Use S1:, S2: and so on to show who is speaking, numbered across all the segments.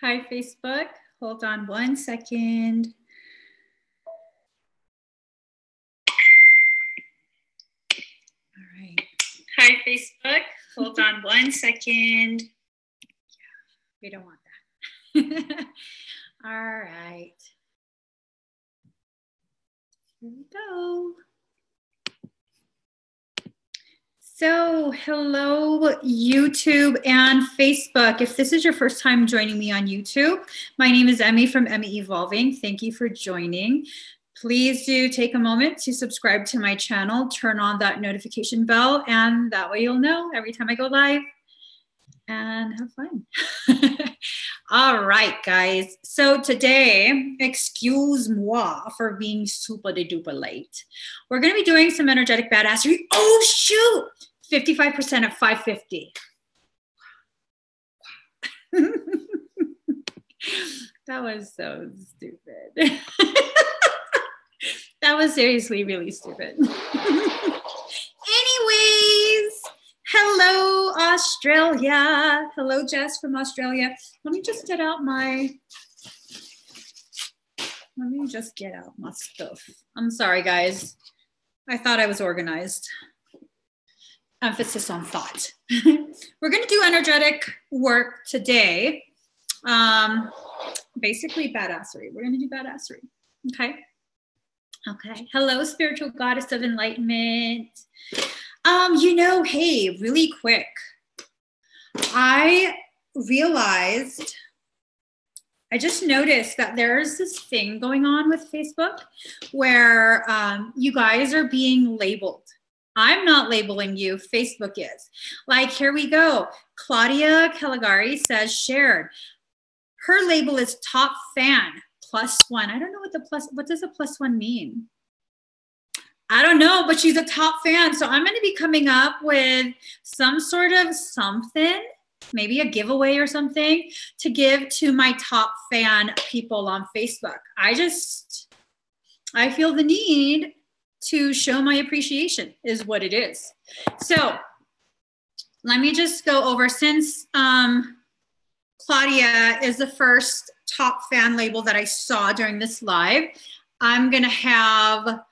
S1: Hi, Facebook. Hold on one second. All right. Hi, Facebook. Hold on one second. Yeah, we don't want that. All right. Here we go. So, hello, YouTube and Facebook. If this is your first time joining me on YouTube, my name is Emmy from Emmy Evolving. Thank you for joining. Please do take a moment to subscribe to my channel, turn on that notification bell, and that way you'll know every time I go live. And have fun. All right, guys. So today, excuse moi for being super de duper late. We're going to be doing some energetic badassery. Oh, shoot. 55% at 550. That was so stupid. That was seriously really stupid. Anyways, hello, Australia. Hello, Jess from Australia. Let me just get out my stuff. I'm sorry, guys. I thought I was organized. Emphasis on thought. We're going to do energetic work today. Basically badassery. We're going to do badassery. Okay. Okay. Hello, spiritual goddess of enlightenment. Hey, really quick. I just noticed that there's this thing going on with Facebook where you guys are being labeled. I'm not labeling you, Facebook is. Like, here we go. Claudia Caligari says shared. Her label is top fan, +1. I don't know what does a +1 mean? I don't know, but she's a top fan. So I'm going to be coming up with some sort of something, maybe a giveaway or something to give to my top fan people on Facebook. I feel the need to show my appreciation is what it is. So let me just go over, since Claudia is the first top fan label that I saw during this live, I'm gonna have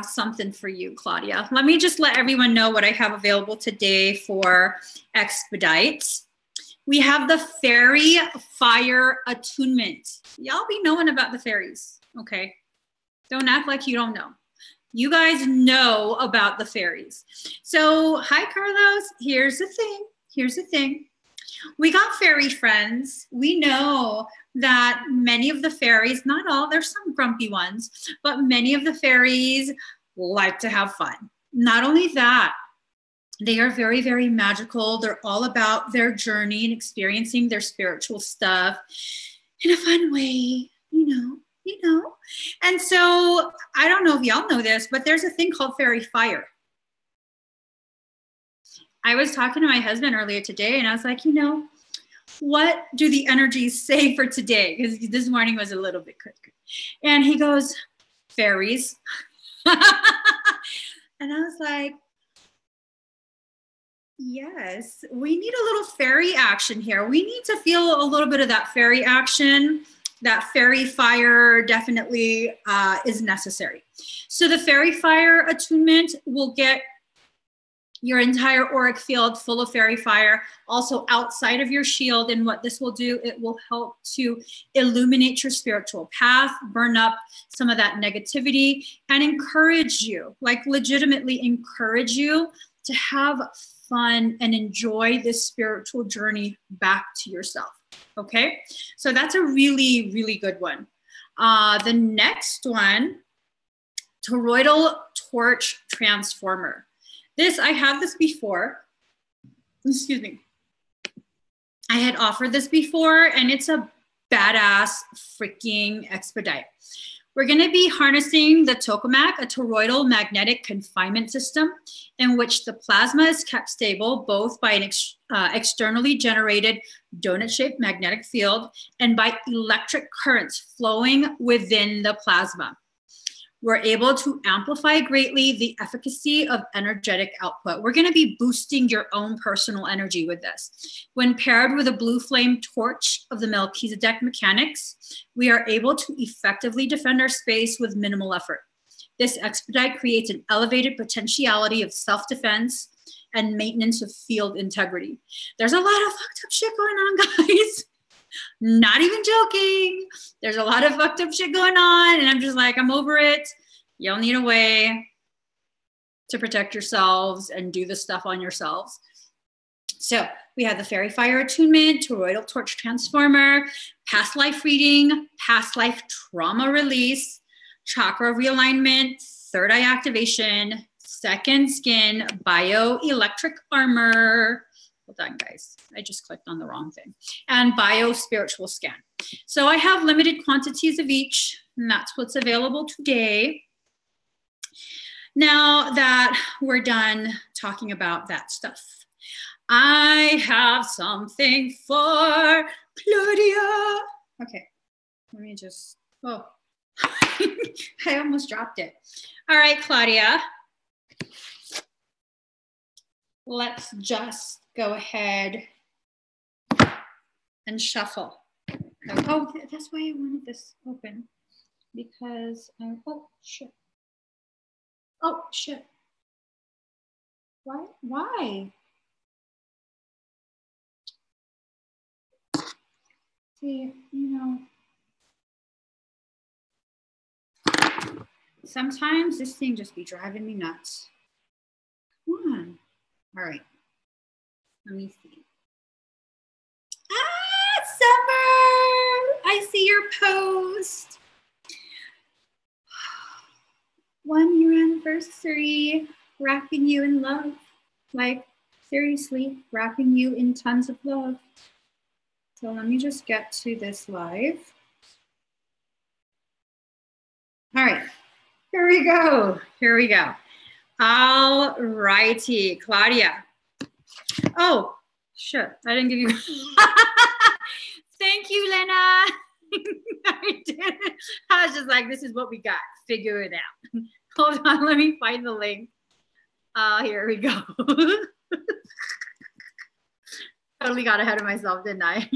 S1: something for you, Claudia. Let me just let everyone know what I have available today for expedite. We have the fairy fire attunement. Y'all be knowing about the fairies, okay? Don't act like you don't know. You guys know about the fairies. So, hi, Carlos. Here's the thing. We got fairy friends. We know that many of the fairies, not all, there's some grumpy ones, but many of the fairies like to have fun. Not only that, they are very, very magical. They're all about their journey and experiencing their spiritual stuff in a fun way, you know. And so I don't know if y'all know this, but there's a thing called fairy fire. I was talking to my husband earlier today and I was like, what do the energies say for today? Because this morning was a little bit crazy. And he goes, fairies. And I was like, yes, we need a little fairy action here. We need to feel a little bit of that fairy action. That fairy fire definitely is necessary. So the fairy fire attunement will get your entire auric field full of fairy fire, also outside of your shield. And what this will do, it will help to illuminate your spiritual path, burn up some of that negativity, and encourage you, like legitimately encourage you to have fun and enjoy this spiritual journey back to yourself. Okay, so that's a really, really good one. The next one, toroidal torch transformer. I have this before. Excuse me. I had offered this before, and it's a badass freaking expedite. We're going to be harnessing the tokamak, a toroidal magnetic confinement system in which the plasma is kept stable both by an externally generated donut-shaped magnetic field and by electric currents flowing within the plasma. we're able to amplify greatly the efficacy of energetic output. We're going to be boosting your own personal energy with this. When paired with a blue flame torch of the Melchizedek mechanics, we are able to effectively defend our space with minimal effort. This expedite creates an elevated potentiality of self-defense and maintenance of field integrity. There's a lot of fucked up shit going on, guys. Not even joking. There's a lot of fucked up shit going on, and I'm just like, I'm over it. You'll need a way to protect yourselves and do the stuff on yourselves. So we have the Fairy Fire Attunement, Toroidal Torch Transformer, Past Life Reading, Past Life Trauma Release, Chakra Realignment, Third Eye Activation, Second Skin, Bioelectric Armor. Hold on, guys. I just clicked on the wrong thing. And Bio-Spiritual Scan. So I have limited quantities of each, and that's what's available today. Now that we're done talking about that stuff, I have something for Claudia. Okay, let me just, oh, I almost dropped it. All right, Claudia. Let's just go ahead and shuffle. Oh, that's why I wanted this open, because, oh, shit. Oh, shit. Why? Why? See, you know, sometimes this thing just be driving me nuts. Come on. All right. Let me see. Ah, Summer! I see your post. 1 year anniversary, wrapping you in love. Like, seriously, wrapping you in tons of love. So let me just get to this live. All right, here we go. Here we go. All righty, Claudia. Oh, shit, I didn't give you. Thank you, Lena. I did. I was just like, this is what we got. Figure it out. Hold on, let me find the link. Here we go. Totally got ahead of myself, didn't I?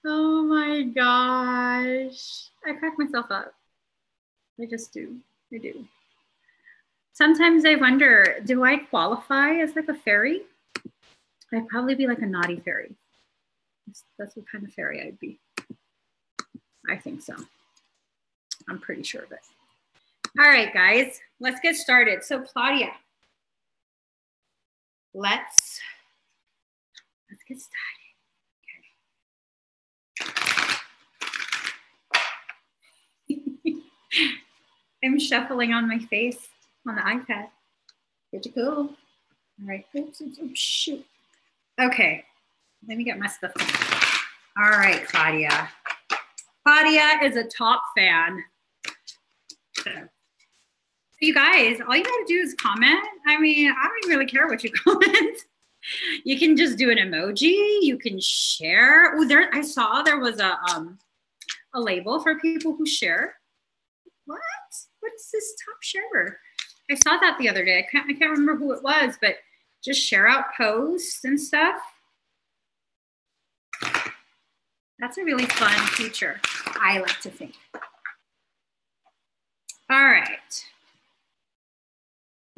S1: Oh my gosh. I crack myself up. I just do. I do. Sometimes I wonder, do I qualify as like a fairy? I'd probably be like a naughty fairy. That's what kind of fairy I'd be. I think so. I'm pretty sure of it. All right, guys, let's get started. So Claudia, let's get started. Okay. I'm shuffling on my face on the iPad. Pretty cool. All right. Oops, oops, oops, shoot. Okay. Let me get my stuff. All right, Claudia. Claudia is a top fan. So you guys, all you gotta do is comment. I mean, I don't even really care what you comment. You can just do an emoji. You can share. Oh, there! I saw there was a label for people who share. What? What's this top sharer? I saw that the other day. I can't remember who it was, but just share out posts and stuff. That's a really fun feature, I like to think. All right.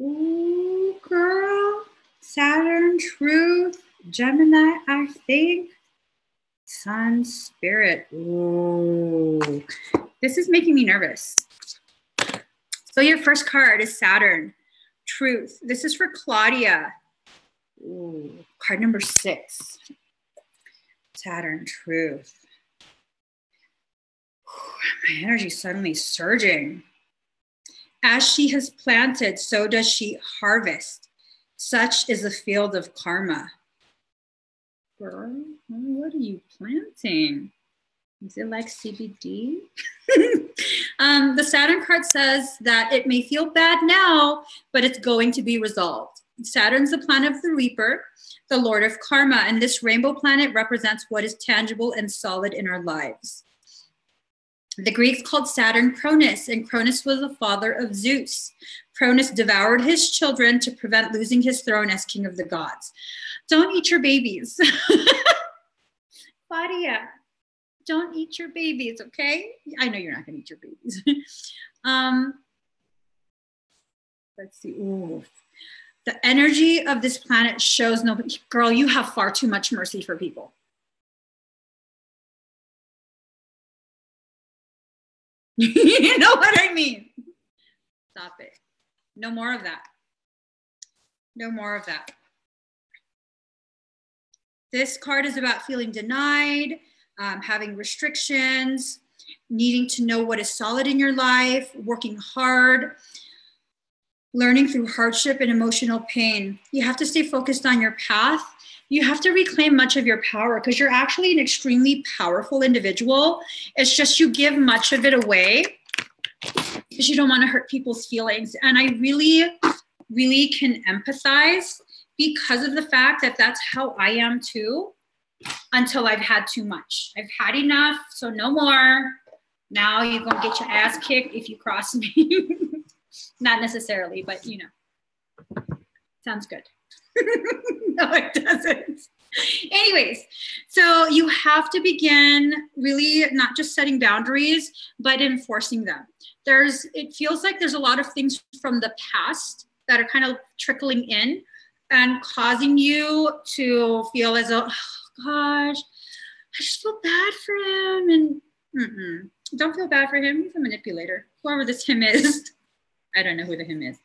S1: Ooh, girl. Saturn, Truth, Gemini, I think. Sun, Spirit. Ooh. This is making me nervous. So your first card is Saturn, Truth. This is for Claudia. Ooh, card number 6. Saturn, Truth. My energy is suddenly surging. As she has planted, so does she harvest. Such is the field of karma. Girl, what are you planting? Is it like CBD? The Saturn card says that it may feel bad now, but it's going to be resolved. Saturn's the planet of the Reaper, the Lord of Karma, and this rainbow planet represents what is tangible and solid in our lives. The Greeks called Saturn Cronus, and Cronus was the father of Zeus. Cronus devoured his children to prevent losing his throne as king of the gods. Don't eat your babies. Claudia, don't eat your babies, okay? I know you're not going to eat your babies. Let's see. Ooh. The energy of this planet shows no, girl, you have far too much mercy for people. You know what I mean? Stop it. No more of that. No more of that. This card is about feeling denied, having restrictions, needing to know what is solid in your life, working hard, learning through hardship and emotional pain. You have to stay focused on your path. You have to reclaim much of your power because you're actually an extremely powerful individual. It's just you give much of it away because you don't want to hurt people's feelings. And I really, really can empathize because of the fact that that's how I am too, until I've had too much. I've had enough, so no more. Now you're going to get your ass kicked if you cross me. Not necessarily, but you know, sounds good. No, it doesn't. Anyways, so you have to begin really not just setting boundaries, but enforcing them. It feels like there's a lot of things from the past that are kind of trickling in and causing you to feel as though, oh gosh, I just feel bad for him. And don't feel bad for him. He's a manipulator. Whoever this him is. I don't know who the him is.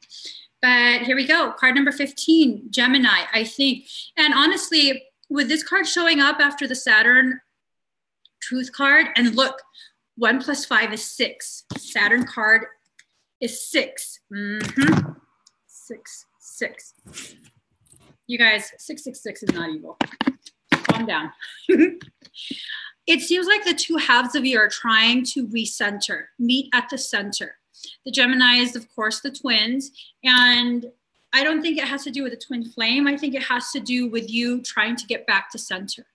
S1: But here we go. Card number 15, Gemini, I think. And honestly, with this card showing up after the Saturn truth card, and look, 1 + 5 is 6. Saturn card is 6. 6, 6. You guys, 666 is not evil. Calm down. It seems like the two halves of you are trying to recenter, meet at the center. The Gemini is, of course, the twins. And I don't think it has to do with the twin flame. I think it has to do with you trying to get back to center,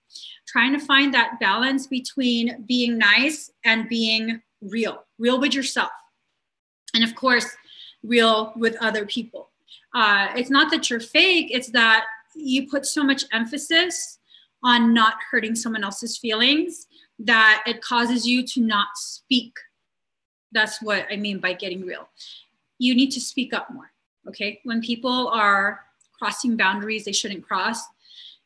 S1: trying to find that balance between being nice and being real with yourself. And of course, real with other people. It's not that you're fake. It's that you put so much emphasis on not hurting someone else's feelings that it causes you to not speak. That's what I mean by getting real. You need to speak up more, okay? When people are crossing boundaries they shouldn't cross,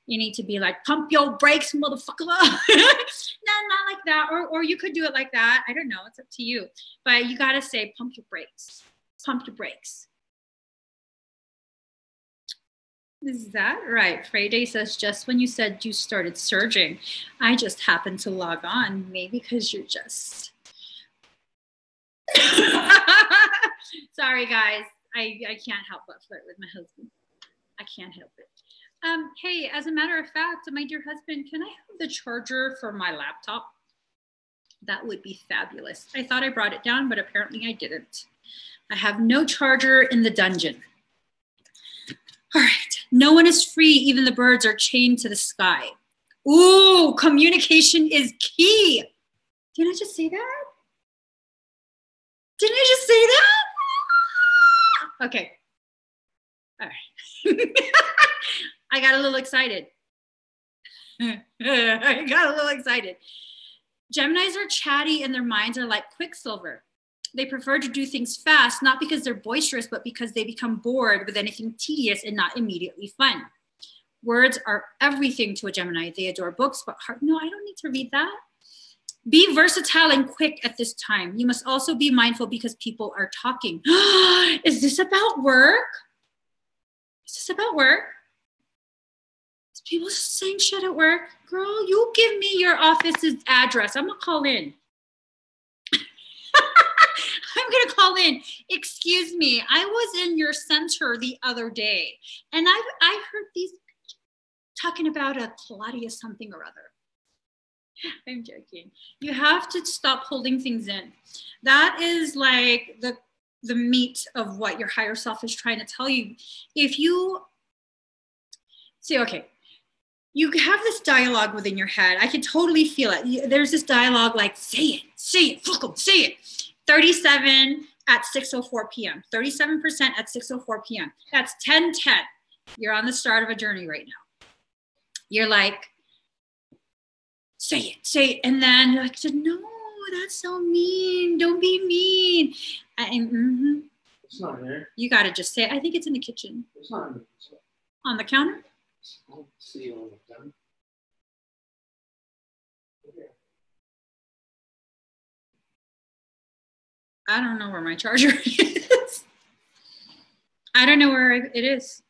S1: you need to be like, pump your brakes, motherfucker. No, not like that. Or you could do it like that. I don't know. It's up to you. But you got to say, pump your brakes. Pump your brakes. Is that right? Friday says, just when you said you started surging, I just happened to log on. Maybe because you're just... Sorry, guys. I can't help but flirt with my husband. I can't help it. Hey, as a matter of fact, my dear husband, can I have the charger for my laptop? That would be fabulous. I thought I brought it down, but apparently I didn't. I have no charger in the dungeon. All right. No one is free. Even the birds are chained to the sky. Ooh, communication is key. Didn't I just say that? Didn't I just say that? Okay. All right. I got a little excited. Geminis are chatty and their minds are like quicksilver. They prefer to do things fast, not because they're boisterous, but because they become bored with anything tedious and not immediately fun. Words are everything to a Gemini. They adore books, but no, I don't need to read that. Be versatile and quick at this time. You must also be mindful because people are talking. Is this about work? Is this about work? Is people saying shit at work? Girl, you give me your office's address. I'm going to call in. I'm going to call in. Excuse me. I was in your center the other day, and I heard these talking about a Claudia something or other. I'm joking. You have to stop holding things in. That is like the meat of what your higher self is trying to tell you. If you see, okay, you have this dialogue within your head. I can totally feel it. There's this dialogue like, say it, fuck 'em, say it. 37 at 6:04 p.m., 37% at 6:04 p.m. That's 10-10. You're on the start of a journey right now. You're like, say it. And then you're like, no, that's so mean. Don't be mean. And,
S2: It's not there.
S1: You got to just say it. I think it's in the kitchen.
S2: It's not in the kitchen.
S1: On the counter?
S2: I don't see it on the counter. Okay.
S1: I don't know where my charger is. I don't know where it is.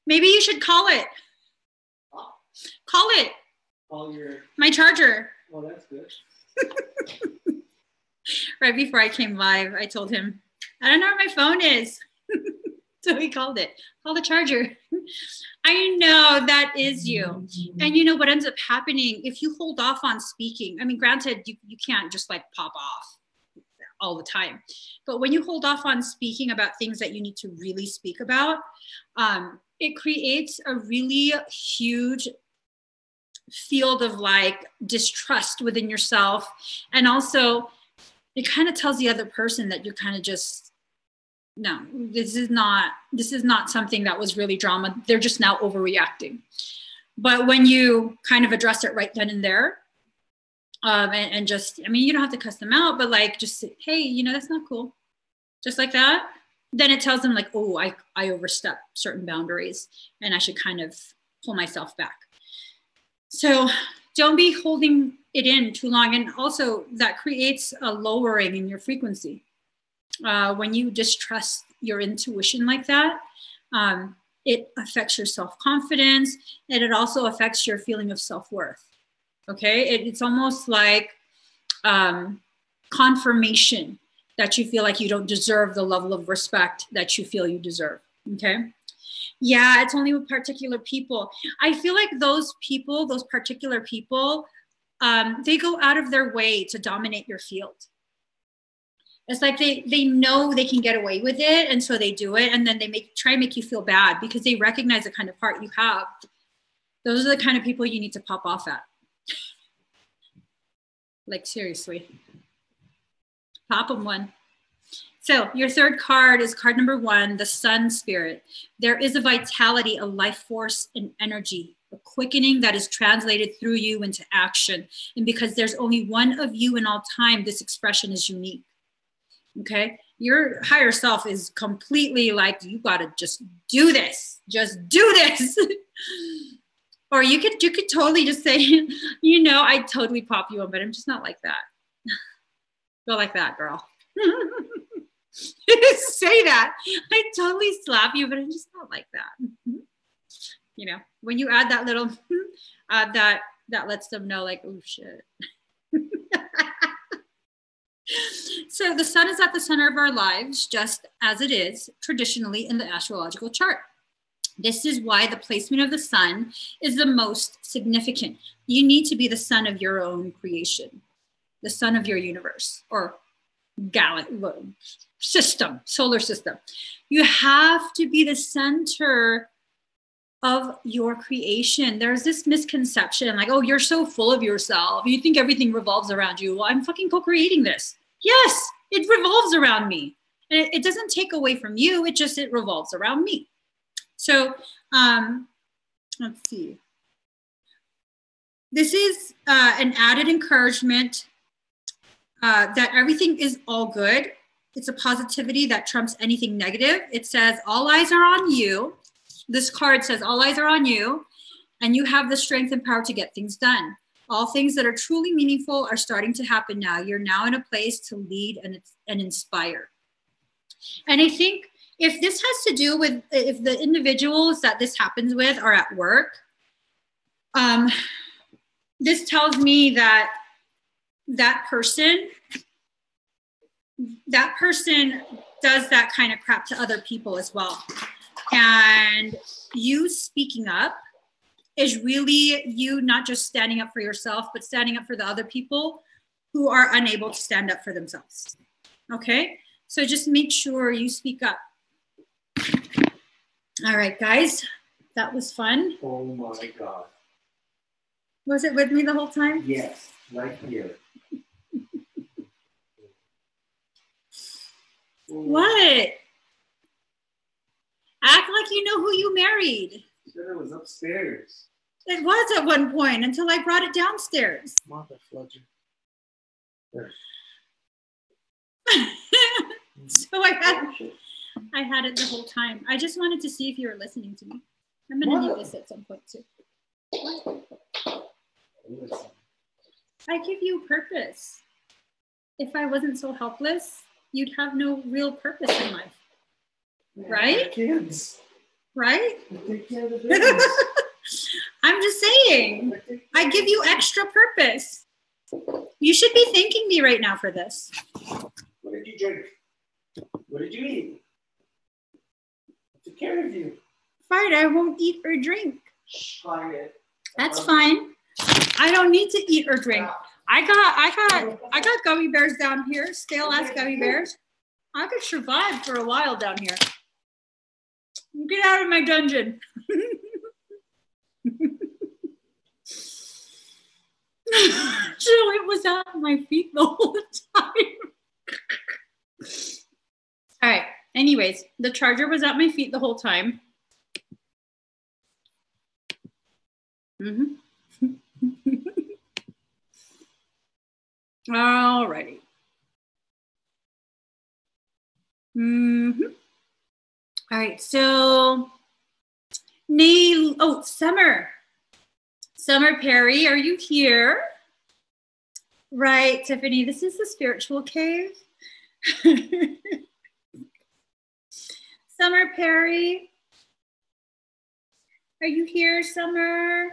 S1: Maybe you should call it.
S2: Oh.
S1: Call it.
S2: Call
S1: my charger.
S2: Oh, that's good.
S1: Right before I came live, I told him, I don't know where my phone is. So he called it. Call the charger. I know that is you. And you know what ends up happening if you hold off on speaking? I mean, granted, you can't just like pop off all the time. But when you hold off on speaking about things that you need to really speak about, it creates a really huge field of like distrust within yourself. And also it kind of tells the other person that you're kind of just, no, this is not something that was really drama. They're just now overreacting. But when you kind of address it right then and there, and just, I mean, you don't have to cuss them out, but like, just say, hey, you know, that's not cool. Just like that. Then it tells them like, oh, I overstepped certain boundaries and I should kind of pull myself back. So don't be holding it in too long. And also that creates a lowering in your frequency. When you distrust your intuition like that, it affects your self-confidence, and it also affects your feeling of self-worth. Okay, it's almost like confirmation that you feel like you don't deserve the level of respect that you feel you deserve. Okay, yeah, it's only with particular people. I feel like those particular people, they go out of their way to dominate your field. It's like they know they can get away with it, and so they do it, and then they try and make you feel bad because they recognize the kind of heart you have. Those are the kind of people you need to pop off at. Like, seriously. Pop them one. So your third card is card number 1, the Sun Spirit. There is a vitality, a life force, and energy, a quickening that is translated through you into action. And because there's only one of you in all time, this expression is unique. Okay? Your higher self is completely like, you got to just do this. Just do this. Or you could totally just say, you know, I'd totally pop you on, but I'm just not like that. Go like that, girl. Say that. I'd totally slap you, but I'm just not like that. You know, when you add that little, that lets them know like, oh shit. So the sun is at the center of our lives, just as it is traditionally in the astrological chart. This is why the placement of the sun is the most significant. You need to be the sun of your own creation, the sun of your universe or system, solar system. You have to be the center of your creation. There's this misconception like, oh, you're so full of yourself. You think everything revolves around you. Well, I'm fucking co-creating this. Yes, it revolves around me. And it doesn't take away from you. It revolves around me. So let's see. This is an added encouragement that everything is all good. It's a positivity that trumps anything negative. It says all eyes are on you. This card says all eyes are on you, and you have the strength and power to get things done. All things that are truly meaningful are starting to happen now. You're now in a place to lead and inspire. And I think if this has to do with, if the individuals that this happens with are at work, this tells me that that person does that kind of crap to other people as well. And you speaking up is really you not just standing up for yourself, but standing up for the other people who are unable to stand up for themselves. Okay? So just make sure you speak up. All right, guys. That was fun.
S2: Oh my God.
S1: Was it with me the whole time?
S2: Yes, right here.
S1: What? Act like you know who you married.
S2: Said it was upstairs.
S1: It was at one point until I brought it downstairs.
S2: Mother fludger. There.
S1: So I had it the whole time. I just wanted to see if you were listening to me. I'm gonna need this at some point too. I give you purpose. If I wasn't so helpless, you'd have no real purpose in life. Right?
S2: Kids.
S1: Right?
S2: Take care of the business.
S1: I'm just saying, I give you extra purpose. You should be thanking me right now for this.
S2: What did you drink? What did you eat? I took care of you.
S1: Fine, I won't eat or drink.
S2: Quiet.
S1: That's fine. I don't need to eat or drink. I got gummy bears down here, stale ass gummy bears. I could survive for a while down here. Get out of my dungeon. So it was at my feet the whole time. All right. Anyways, the charger was at my feet the whole time. Alrighty. All right, so Summer Perry, are you here? Right, Tiffany, this is the spiritual cave. Summer Perry, are you here, Summer?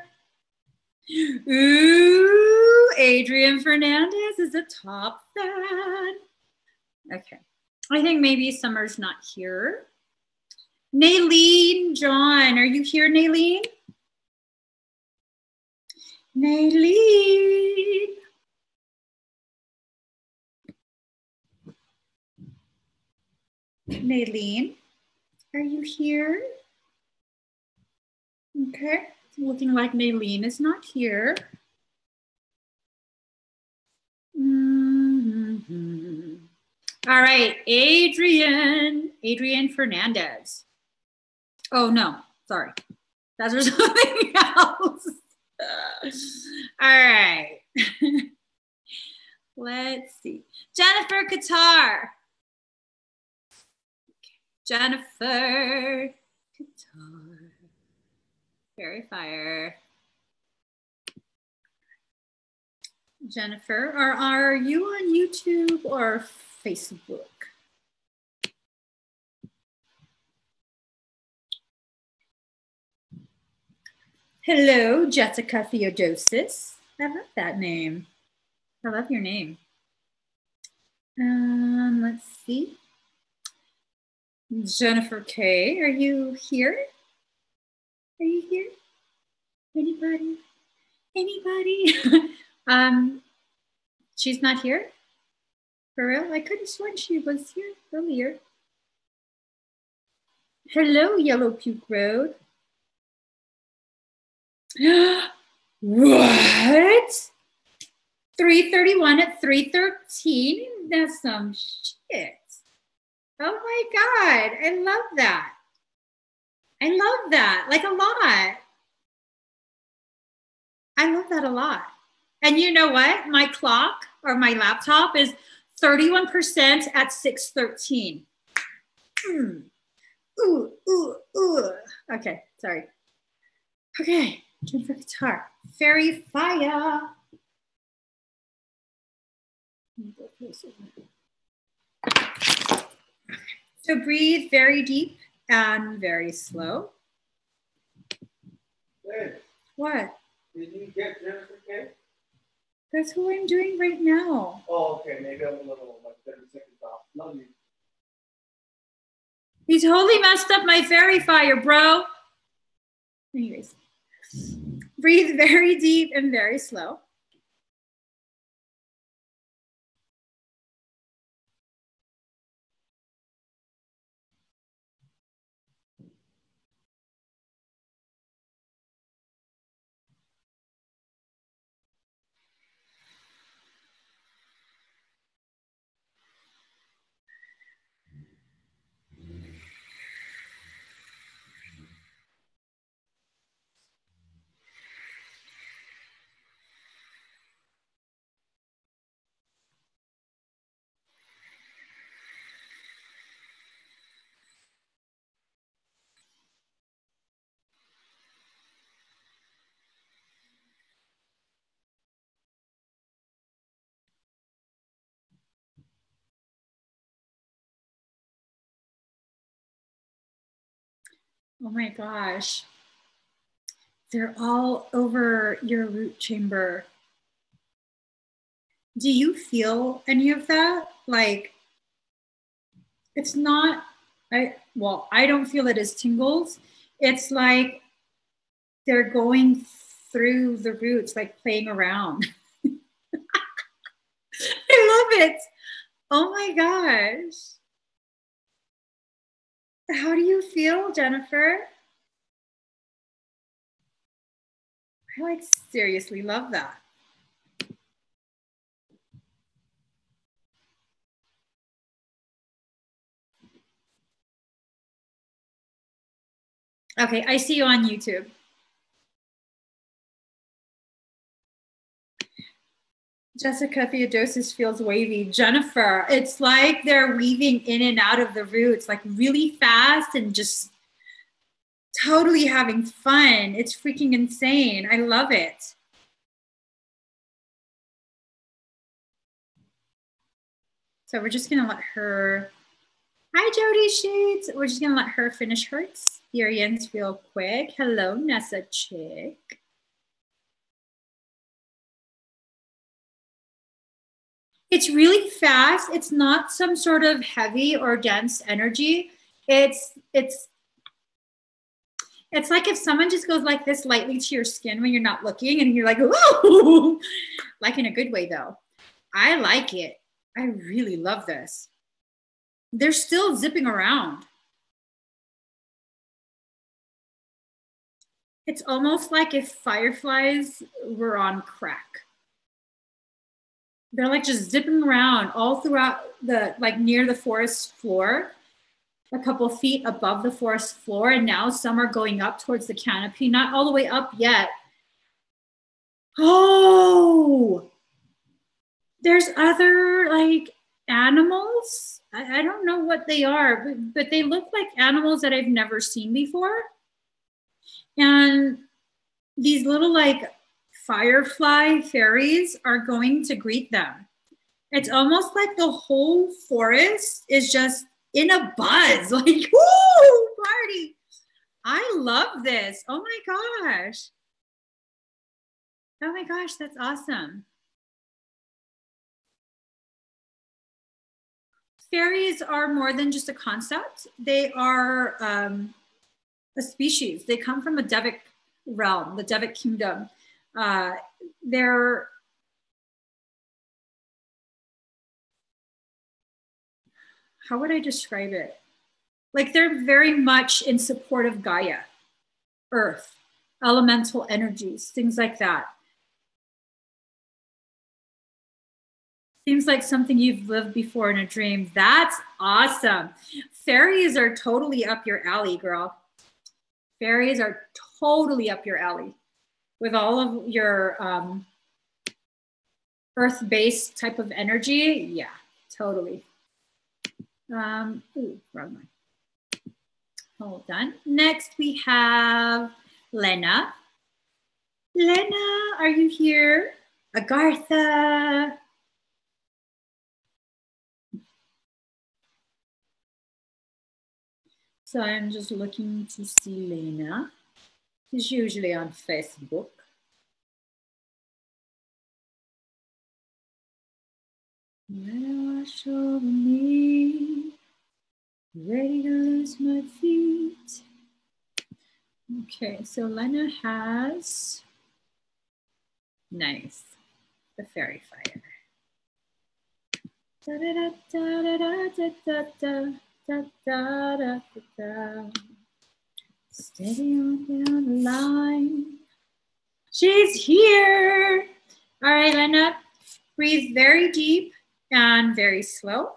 S1: Ooh, Adrian Fernandez is a top fan. Okay, I think maybe Summer's not here. Naylene John, are you here, Naylene? Naylene. Naylene, are you here? Okay, it's looking like Naylene is not here. All right, Adrian Fernandez. Oh no, sorry. That's for something else. All right. Let's see. Jennifer Qatar. Jennifer Qatar. Fairy Fire. Jennifer, are you on YouTube or Facebook? Hello, Jessica Theodosis. I love that name. I love your name. Let's see. Jennifer K, are you here? Are you here? Anybody? Anybody? She's not here? For real? I couldn't swear she was here earlier. Hello, Yellow Puke Road. What? 331 at 313? That's some shit. Oh my God, I love that. I love that, like a lot. I love that a lot. And you know what? My clock or my laptop is 31% at 6:13. Ooh, ooh, ooh. Okay, sorry. Okay, Jennifer Guitar. Fairy Fire. So breathe very deep and very slow.
S2: Hey,
S1: What?
S2: did you get Jennifer K?
S1: That's who I'm doing right now.
S2: Oh, okay. Maybe I'm a little like 30 seconds off. Love you.
S1: He's totally messed up my fairy fire, bro. Anyways, breathe very deep and very slow. Oh my gosh. They're all over your root chamber. Do you feel any of that? Like, it's not, I don't feel it as tingles. It's like they're going through the roots, like playing around. I love it. Oh my gosh. How do you feel, Jennifer? I like seriously love that. Okay, I see you on YouTube. Jessica Theodosis feels wavy. Jennifer, it's like they're weaving in and out of the roots, like really fast and just totally having fun. It's freaking insane. I love it. So we're just gonna let her, hi Jody Shades. We're just gonna let her finish her experience real quick. Hello, Nessa Chick. It's really fast. It's not some sort of heavy or dense energy. It's like if someone just goes like this lightly to your skin when you're not looking and you're like, ooh, like in a good way though. I like it. I really love this. They're still zipping around. It's almost like if fireflies were on crack. They're like just zipping around all throughout the, like near the forest floor, a couple feet above the forest floor. And now some are going up towards the canopy, not all the way up yet. Oh, there's other like animals. I don't know what they are, but they look like animals that I've never seen before. And these little like firefly fairies are going to greet them. It's almost like the whole forest is just in a buzz, like, woo, party. I love this. Oh my gosh. Oh my gosh, that's awesome. Fairies are more than just a concept. They are a species. They come from a Devic realm, the Devic kingdom. They're, how would I describe it? Like they're very much in support of Gaia, Earth, elemental energies, things like that. Seems like something you've lived before in a dream. That's awesome. Fairies are totally up your alley, girl. Fairies are totally up your alley with all of your earth-based type of energy. Yeah, totally. Ooh, wrong one. Hold on. Next we have Lena. Lena, are you here? Agartha. So I'm just looking to see Lena. She's usually on Facebook. Let her wash over me, ready to lose my feet. Okay, so Lena has, nice, the fairy fire. Da, da, da, da, da, da, da, da, da, da, da, da, da. Steady on down the line. She's here. All right, Lena, breathe very deep and very slow.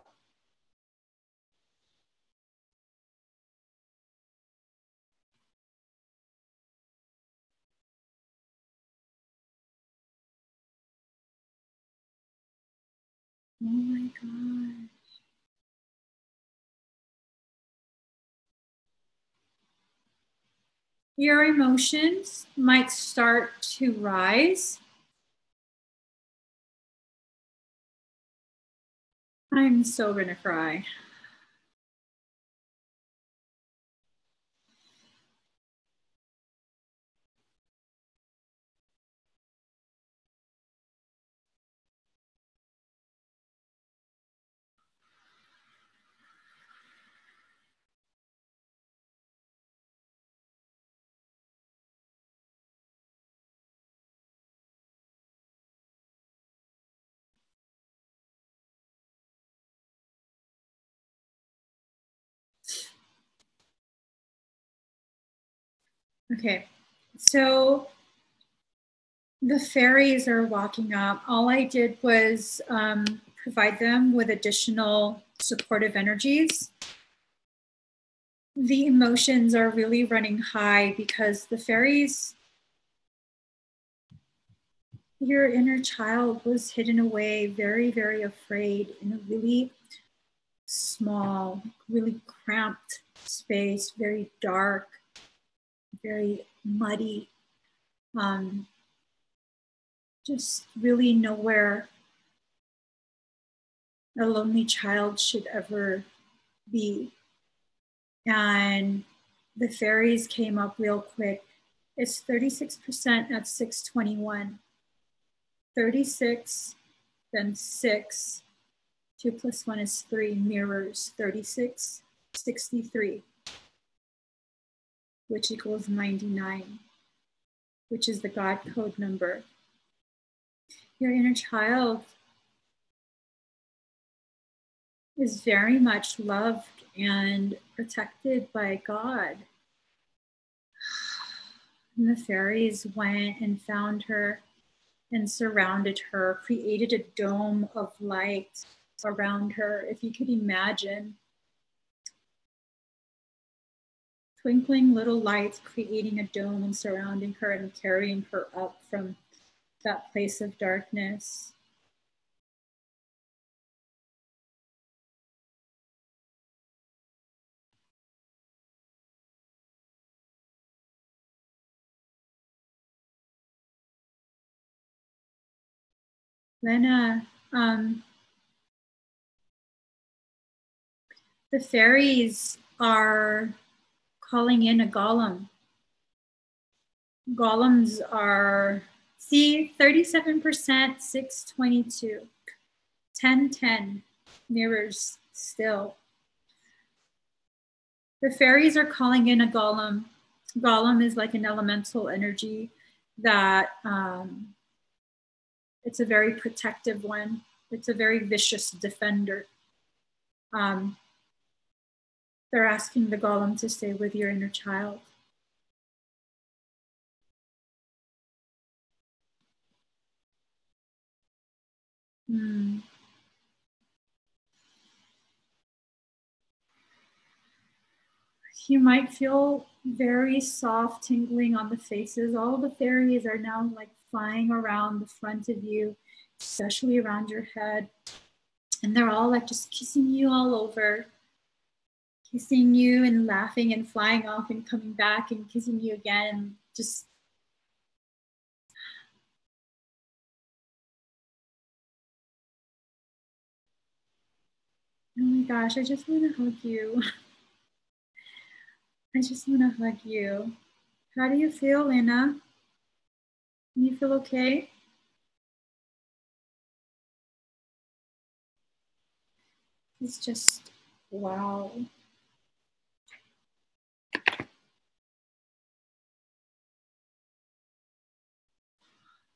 S1: Oh my God. Your emotions might start to rise. I'm so gonna cry. Okay, so the fairies are walking up. All I did was provide them with additional supportive energies. The emotions are really running high because the fairies, your inner child was hidden away, very, very afraid in a really small, really cramped space, very dark, very muddy, just really nowhere a lonely child should ever be. And the fairies came up real quick. It's 36% at 621. 36, then 6. 2 plus 1 is 3, mirrors 36, 63, which equals 99, which is the God code number. Your inner child is very much loved and protected by God. And the fairies went and found her and surrounded her, created a dome of light around her. If you could imagine, twinkling little lights creating a dome and surrounding her and carrying her up from that place of darkness. Lena, the fairies are calling in a golem. Golems are, see, 37%, 622, 1010, mirrors still. The fairies are calling in a golem. Golem is like an elemental energy that it's a very protective one. It's a very vicious defender. They're asking the golem to stay with your inner child. You might feel very soft tingling on the faces. All the fairies are now like flying around the front of you, especially around your head. And they're all like just kissing you all over, kissing you and laughing and flying off and coming back and kissing you again. Just oh my gosh, I just want to hug you. I just want to hug you. How do you feel, Anna? Do you feel okay? It's just, wow.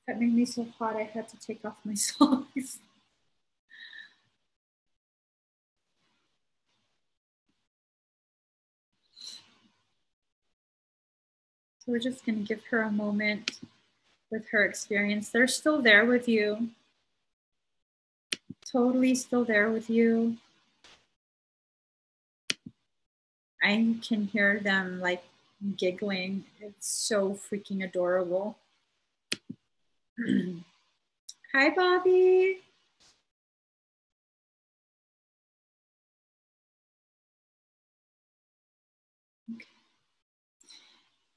S1: That made me so hot I had to take off my socks. So we're just going to give her a moment with her experience. They're still there with you. Totally still there with you. I can hear them like giggling. It's so freaking adorable. Hi, Bobby. Okay.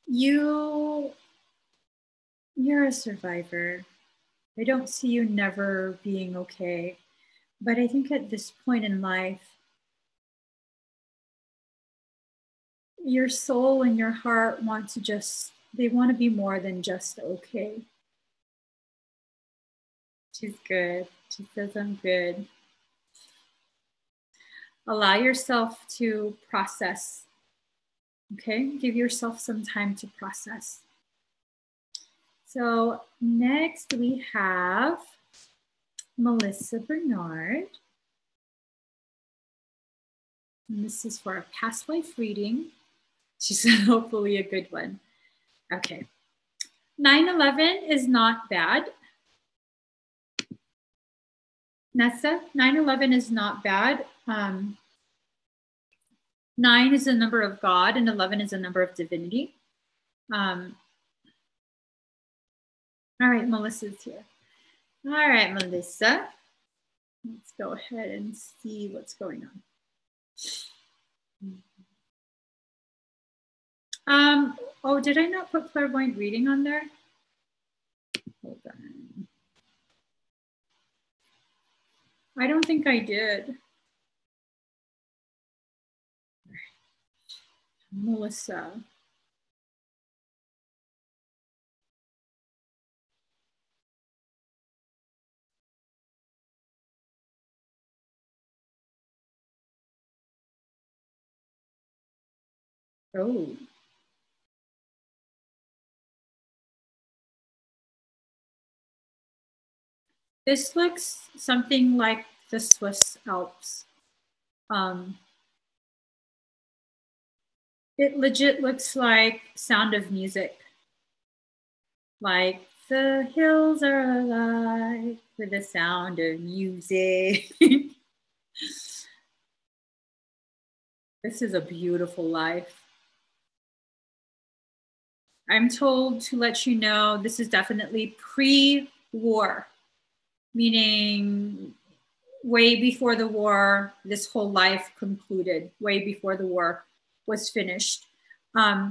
S1: You're a survivor. I don't see you never being okay. But I think at this point in life, your soul and your heart want to just, they want to be more than just okay. She's good. She says, I'm good. Allow yourself to process. Okay, give yourself some time to process. So next we have Melissa Bernard. And this is for a past life reading. She said, hopefully a good one. Okay. 9/11 is not bad. Nessa, 9/11 is not bad. 9 is the number of God and 11 is the number of divinity. All right, Melissa's here. All right, Melissa. Let's go ahead and see what's going on. Oh, did I not put clairvoyant reading on there? Hold on. I don't think I did. Melissa. Oh. This looks something like the Swiss Alps. It legit looks like Sound of Music. Like the hills are alive with the sound of music. This is a beautiful life. I'm told to let you know this is definitely pre-war, meaning way before the war, this whole life concluded, way before the war was finished. I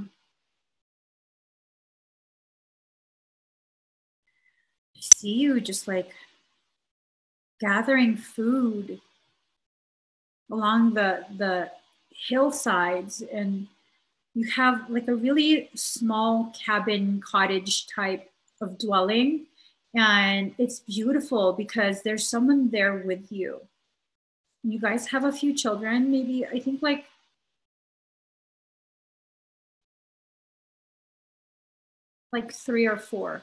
S1: see you just like gathering food along the hillsides, and you have like a really small cabin cottage type of dwelling, and it's beautiful because there's someone there with you. You guys have a few children, maybe I think like like 3 or 4.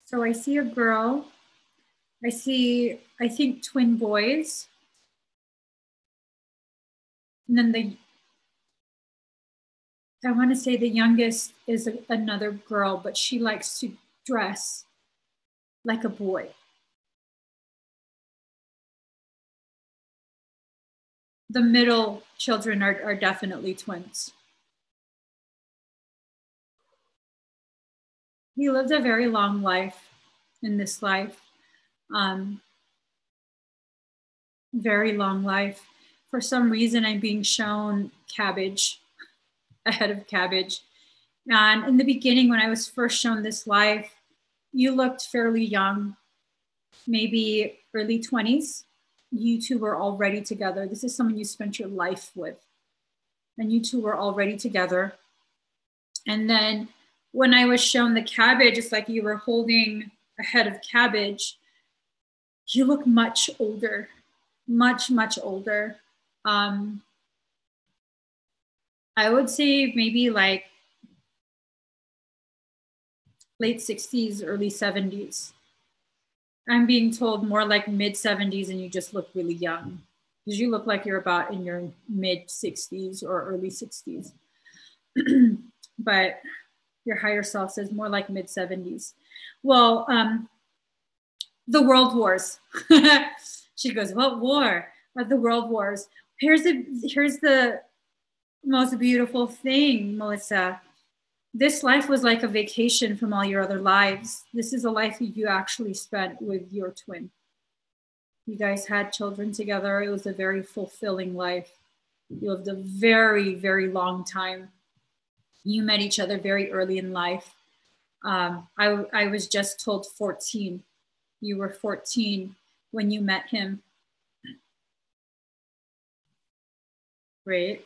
S1: So I see a girl. I see, I think, twin boys. And then I want to say the youngest is another girl, but she likes to dress like a boy. The middle children are definitely twins. He lived a very long life in this life. Very long life. For some reason, I'm being shown cabbage, a head of cabbage. And in the beginning, when I was first shown this life, you looked fairly young, maybe early 20s. You two were already together. This is someone you spent your life with. And you two were already together. And then when I was shown the cabbage, it's like you were holding a head of cabbage. You look much older, much, much older. I would say maybe like late 60s, early 70s. I'm being told more like mid 70s, and you just look really young because you look like you're about in your mid 60s or early 60s. But your higher self says more like mid 70s. Well, the world wars. She goes, what war? The world wars. Here's the most beautiful thing, Melissa. This life was like a vacation from all your other lives. This is a life that you actually spent with your twin. You guys had children together. It was a very fulfilling life. You lived a very, very long time. You met each other very early in life. I was just told 14. You were 14 when you met him. Right?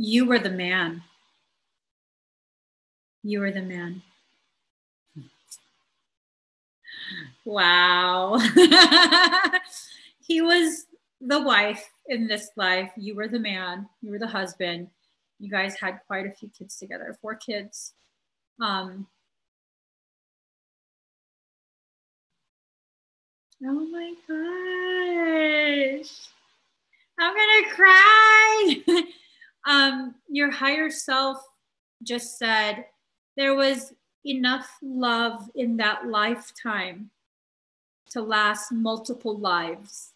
S1: You were the man. You were the man. Wow. He was the wife in this life. You were the man. You were the husband. You guys had quite a few kids together, 4 kids. Oh my gosh. I'm gonna cry. Your higher self just said there was enough love in that lifetime to last multiple lives.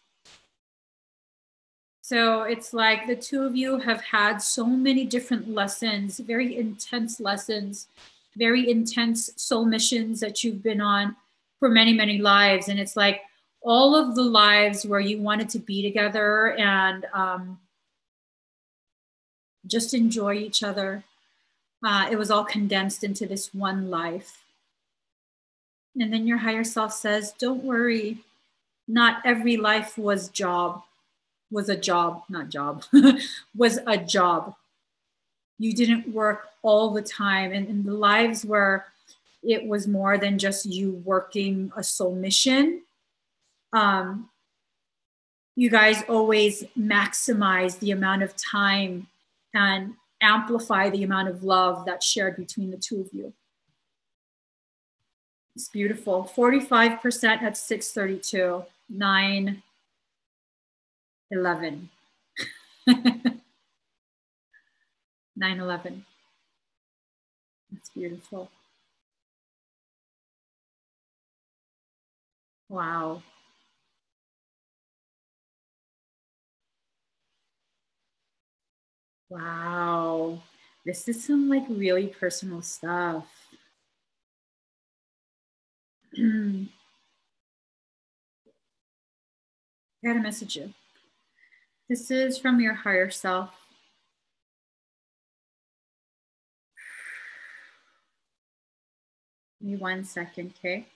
S1: So it's like the two of you have had so many different lessons, very intense lessons, very intense soul missions that you've been on for many, many lives. And it's like all of the lives where you wanted to be together and just enjoy each other. It was all condensed into this one life. And then your higher self says, don't worry, not every life was a job, was a job. You didn't work all the time. And in the lives where it was more than just you working a soul mission, you guys always maximize the amount of time and amplify the amount of love that's shared between the two of you. It's beautiful. 45% at 6:32, 9:11. 9/11. That's beautiful. Wow. Wow. This is some like really personal stuff. I gotta message you. This is from your higher self. Give me 1 second, okay?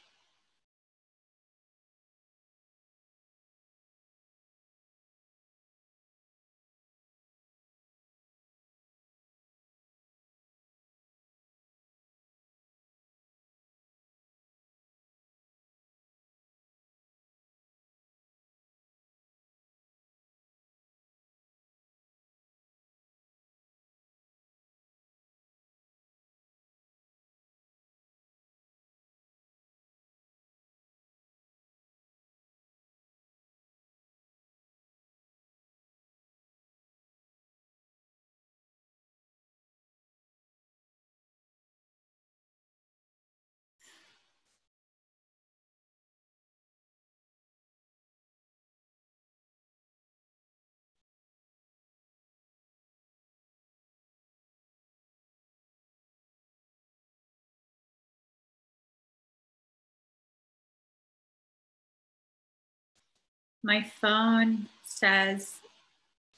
S1: My phone says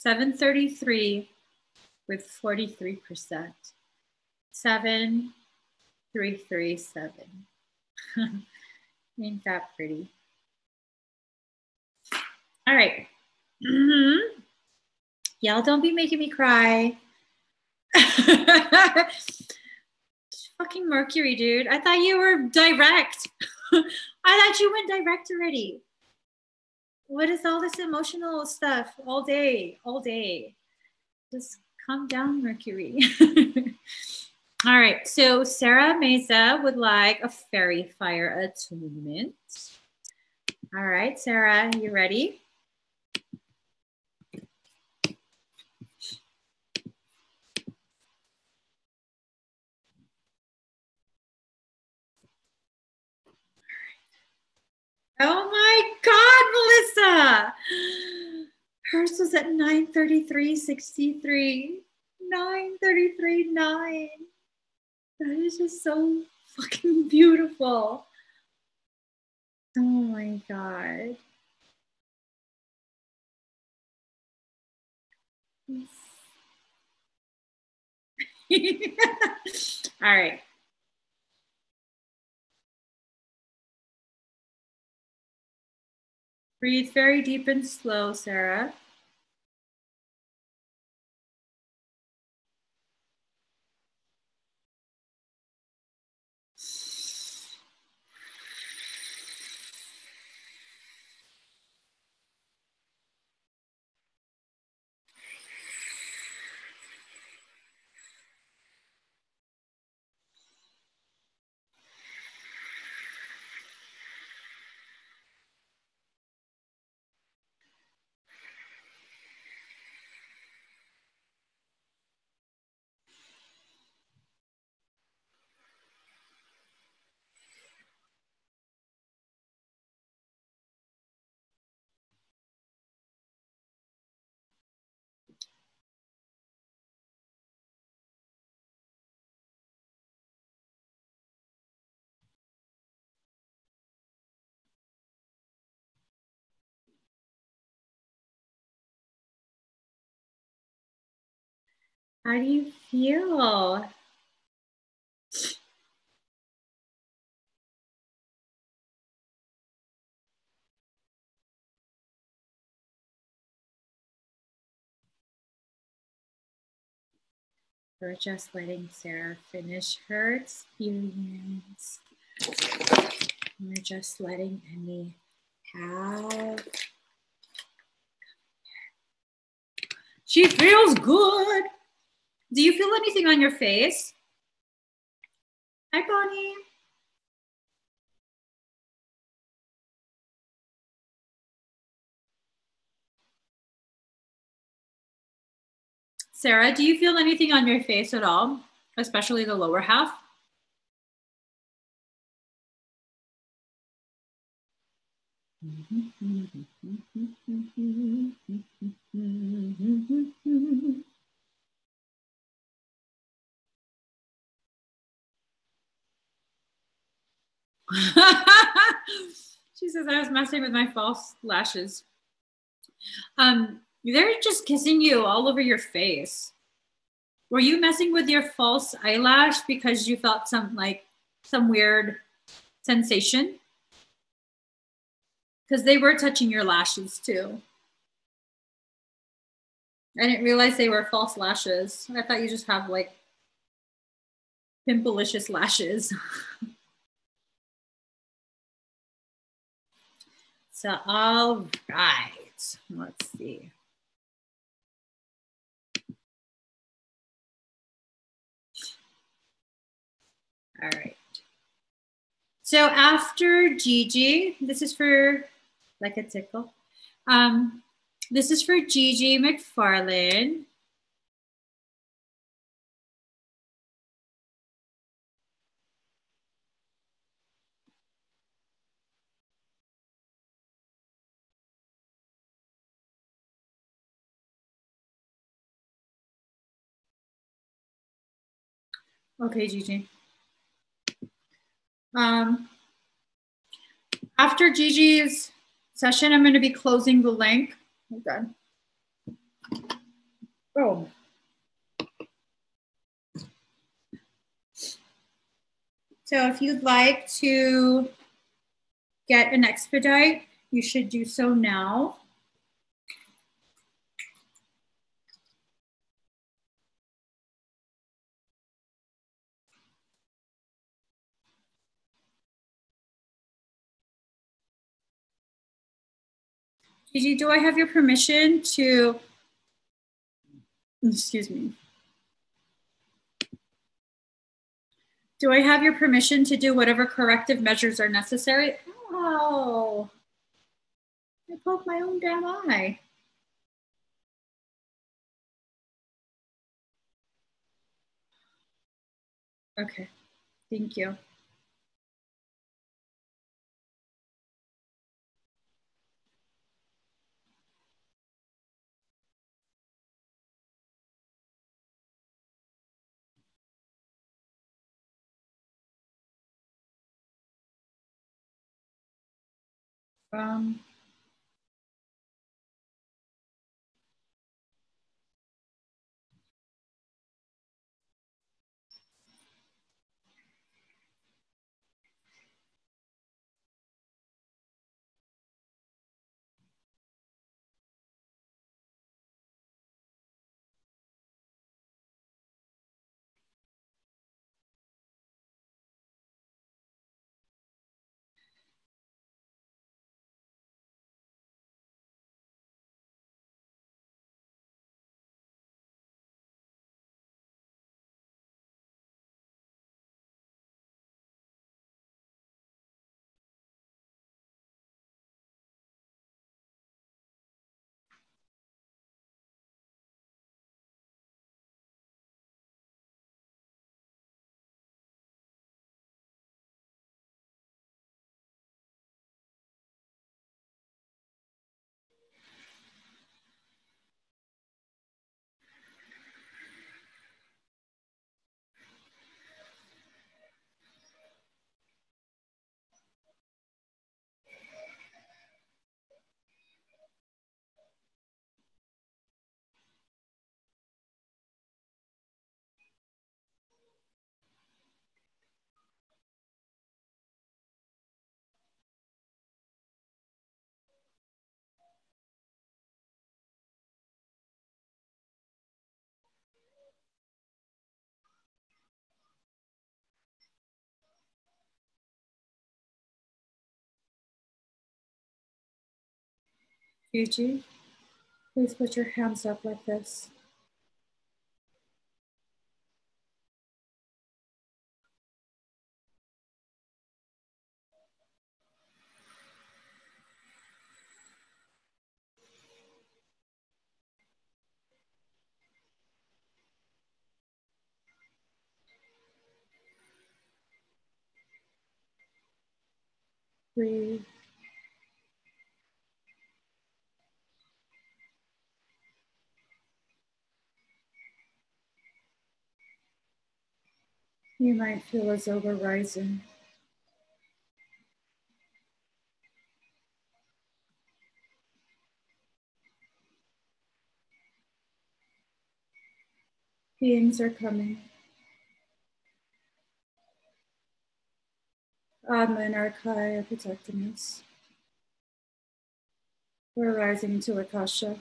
S1: 7:33 with 43%. 7337. Ain't that pretty? All right. Y'all don't be making me cry. Fucking Mercury, dude. I thought you were direct. I thought you went direct already. What is all this emotional stuff all day, all day? Just calm down, Mercury. All right, so Sarah Mesa would like a fairy fire attunement. All right, Sarah, you ready? Oh my God, Melissa. Hers was at 9:33:63. 9:33:9. That is just so fucking beautiful. Oh my God. All right. Breathe very deep and slow, Sarah. How do you feel? We're just letting Sarah finish her experience. We're just letting Emmy have. She feels good. Do you feel anything on your face? Hi, Bonnie. Sarah, do you feel anything on your face at all, especially the lower half? She says I was messing with my false lashes. They're just kissing you all over your face. Were you messing with your false eyelash because you felt some weird sensation? Because they were touching your lashes too. I didn't realize they were false lashes. I thought you just have like pimpleicious lashes. So, all right, let's see. All right. So after Gigi, this is for like a tickle. This is for Gigi McFarlane. Okay, Gigi. After Gigi's session, I'm going to be closing the link. Okay. Oh. So if you'd like to get an expedite, you should do so now. Gigi, do I have your permission to, excuse me. Do I have your permission to do whatever corrective measures are necessary? Oh, I poked my own damn eye. Okay, thank you. Fuji, please put your hands up like this. Breathe. You might feel a zoga rising. Beings are coming. Atma and Arkai are protecting us. We're rising to Akasha.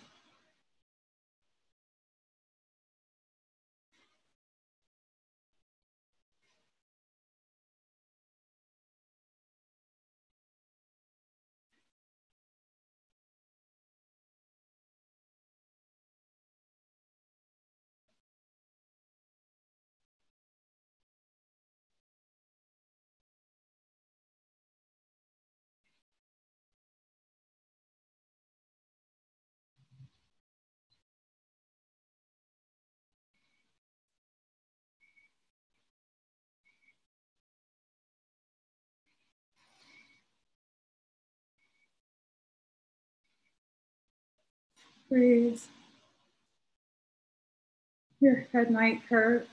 S1: Breathe. Your head might hurt.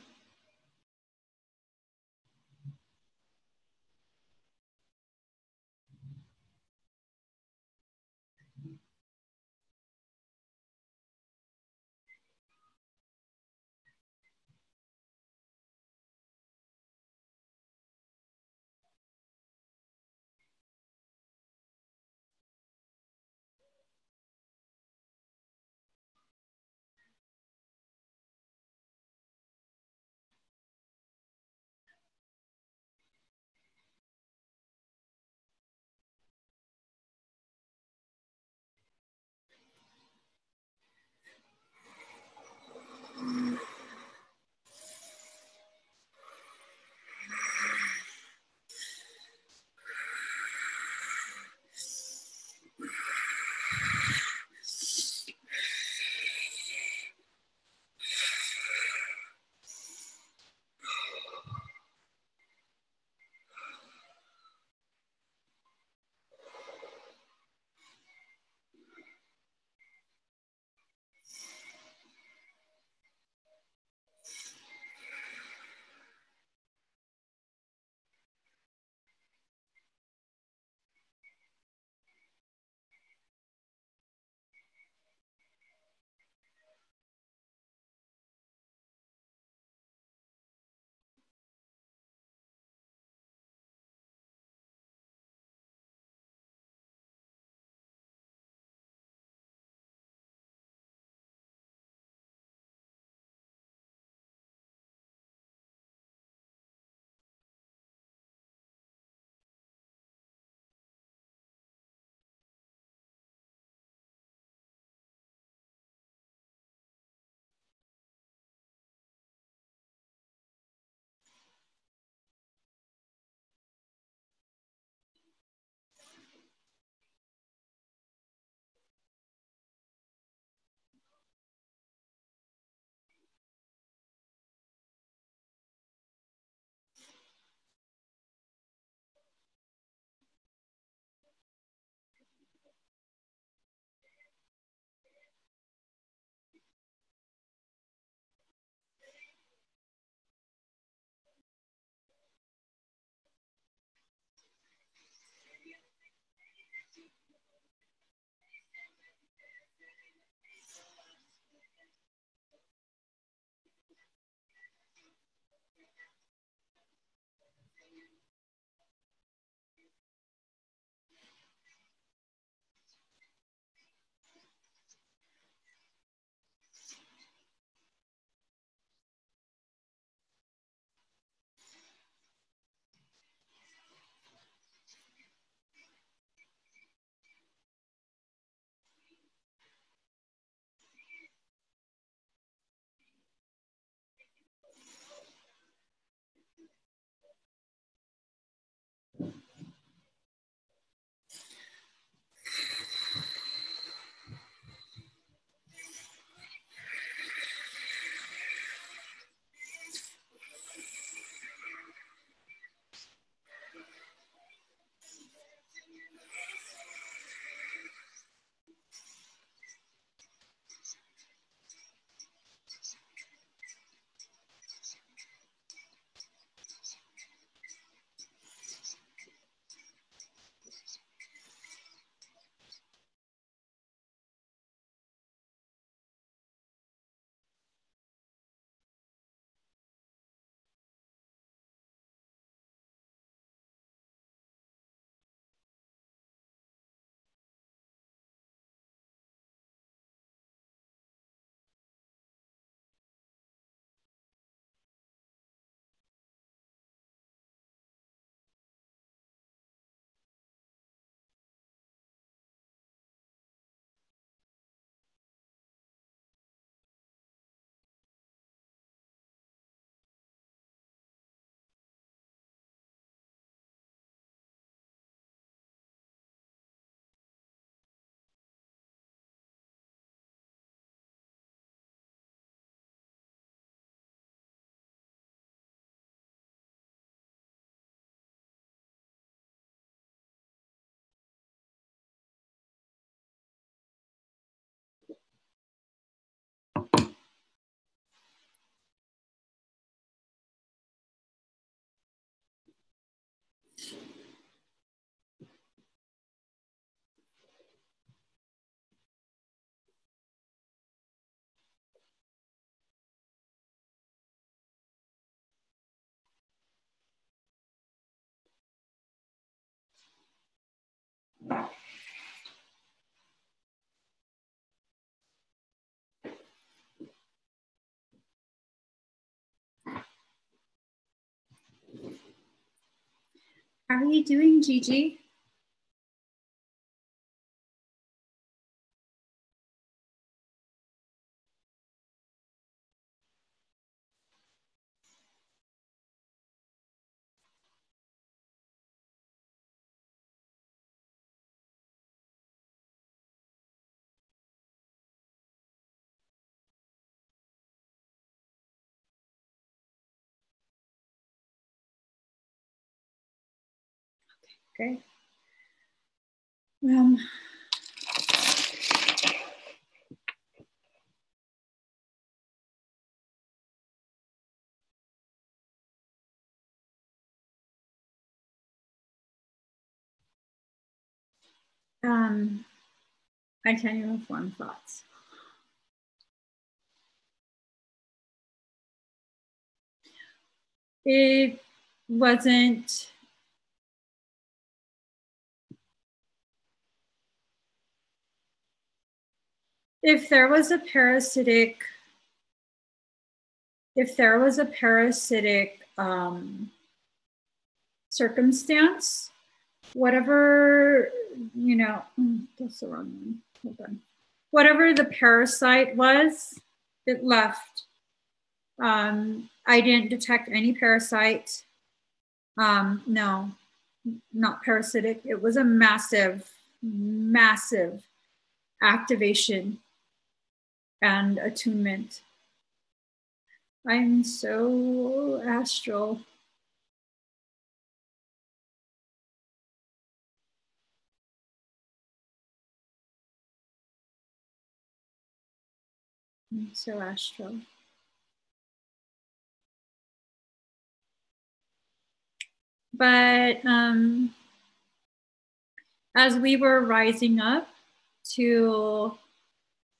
S1: How are you doing, Gigi? Okay. I can't even form thoughts. It wasn't. If there was a parasitic circumstance, whatever, that's the wrong one. Hold on. Whatever the parasite was, it left. I didn't detect any parasite. No, not parasitic. It was a massive, massive activation and attunement. I'm so astral. I'm so astral. But as we were rising up to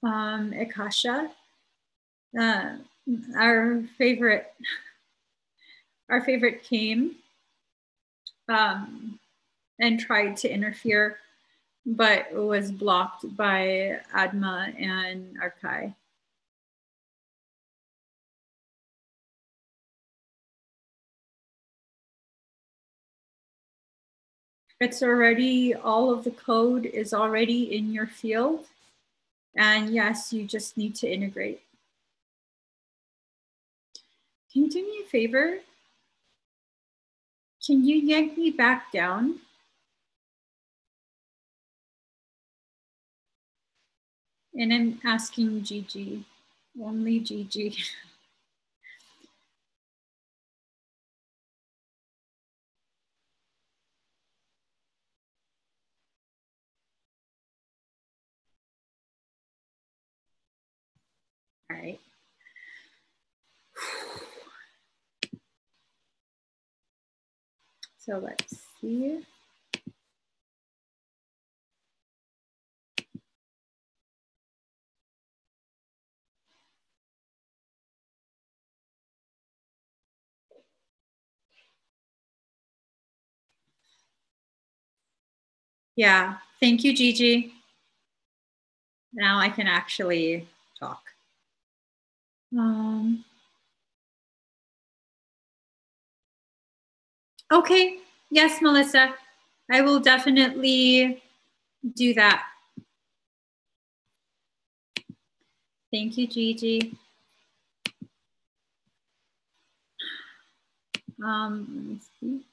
S1: Akasha, our favorite came and tried to interfere, but was blocked by Adma and Arkai. It's already, all of the code is already in your field. And yes, you just need to integrate. Can you do me a favor? Can you yank me back down? And I'm asking Gigi, only Gigi. All right. So let's see. Yeah, thank you, Gigi. Now I can actually talk. Okay, yes, Melissa, I will definitely do that. Thank you, Gigi. Let me see.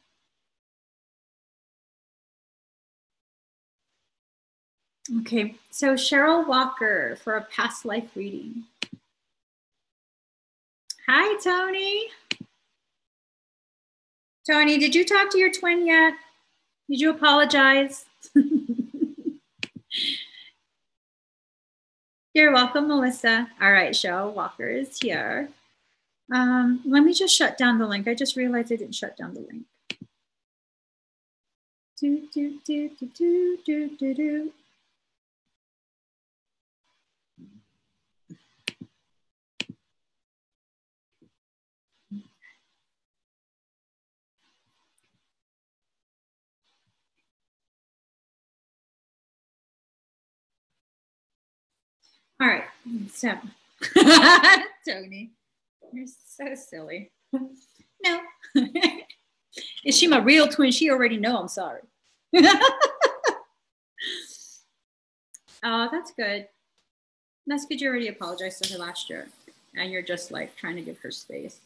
S1: Okay, so Cheryl Walker for a past life reading. Hi, Tony. Tony, did you talk to your twin yet? Did you apologize? You're welcome, Melissa. All right, Cheryl Walker is here. Let me just shut down the link. I just realized I didn't shut down the link. Do, do, do, do, do, do, do, do. All right, so Tony, you're so silly. No. Is she my real twin? She already know I'm sorry. Oh, that's good. That's good. You already apologized to her last year. And you're just like trying to give her space.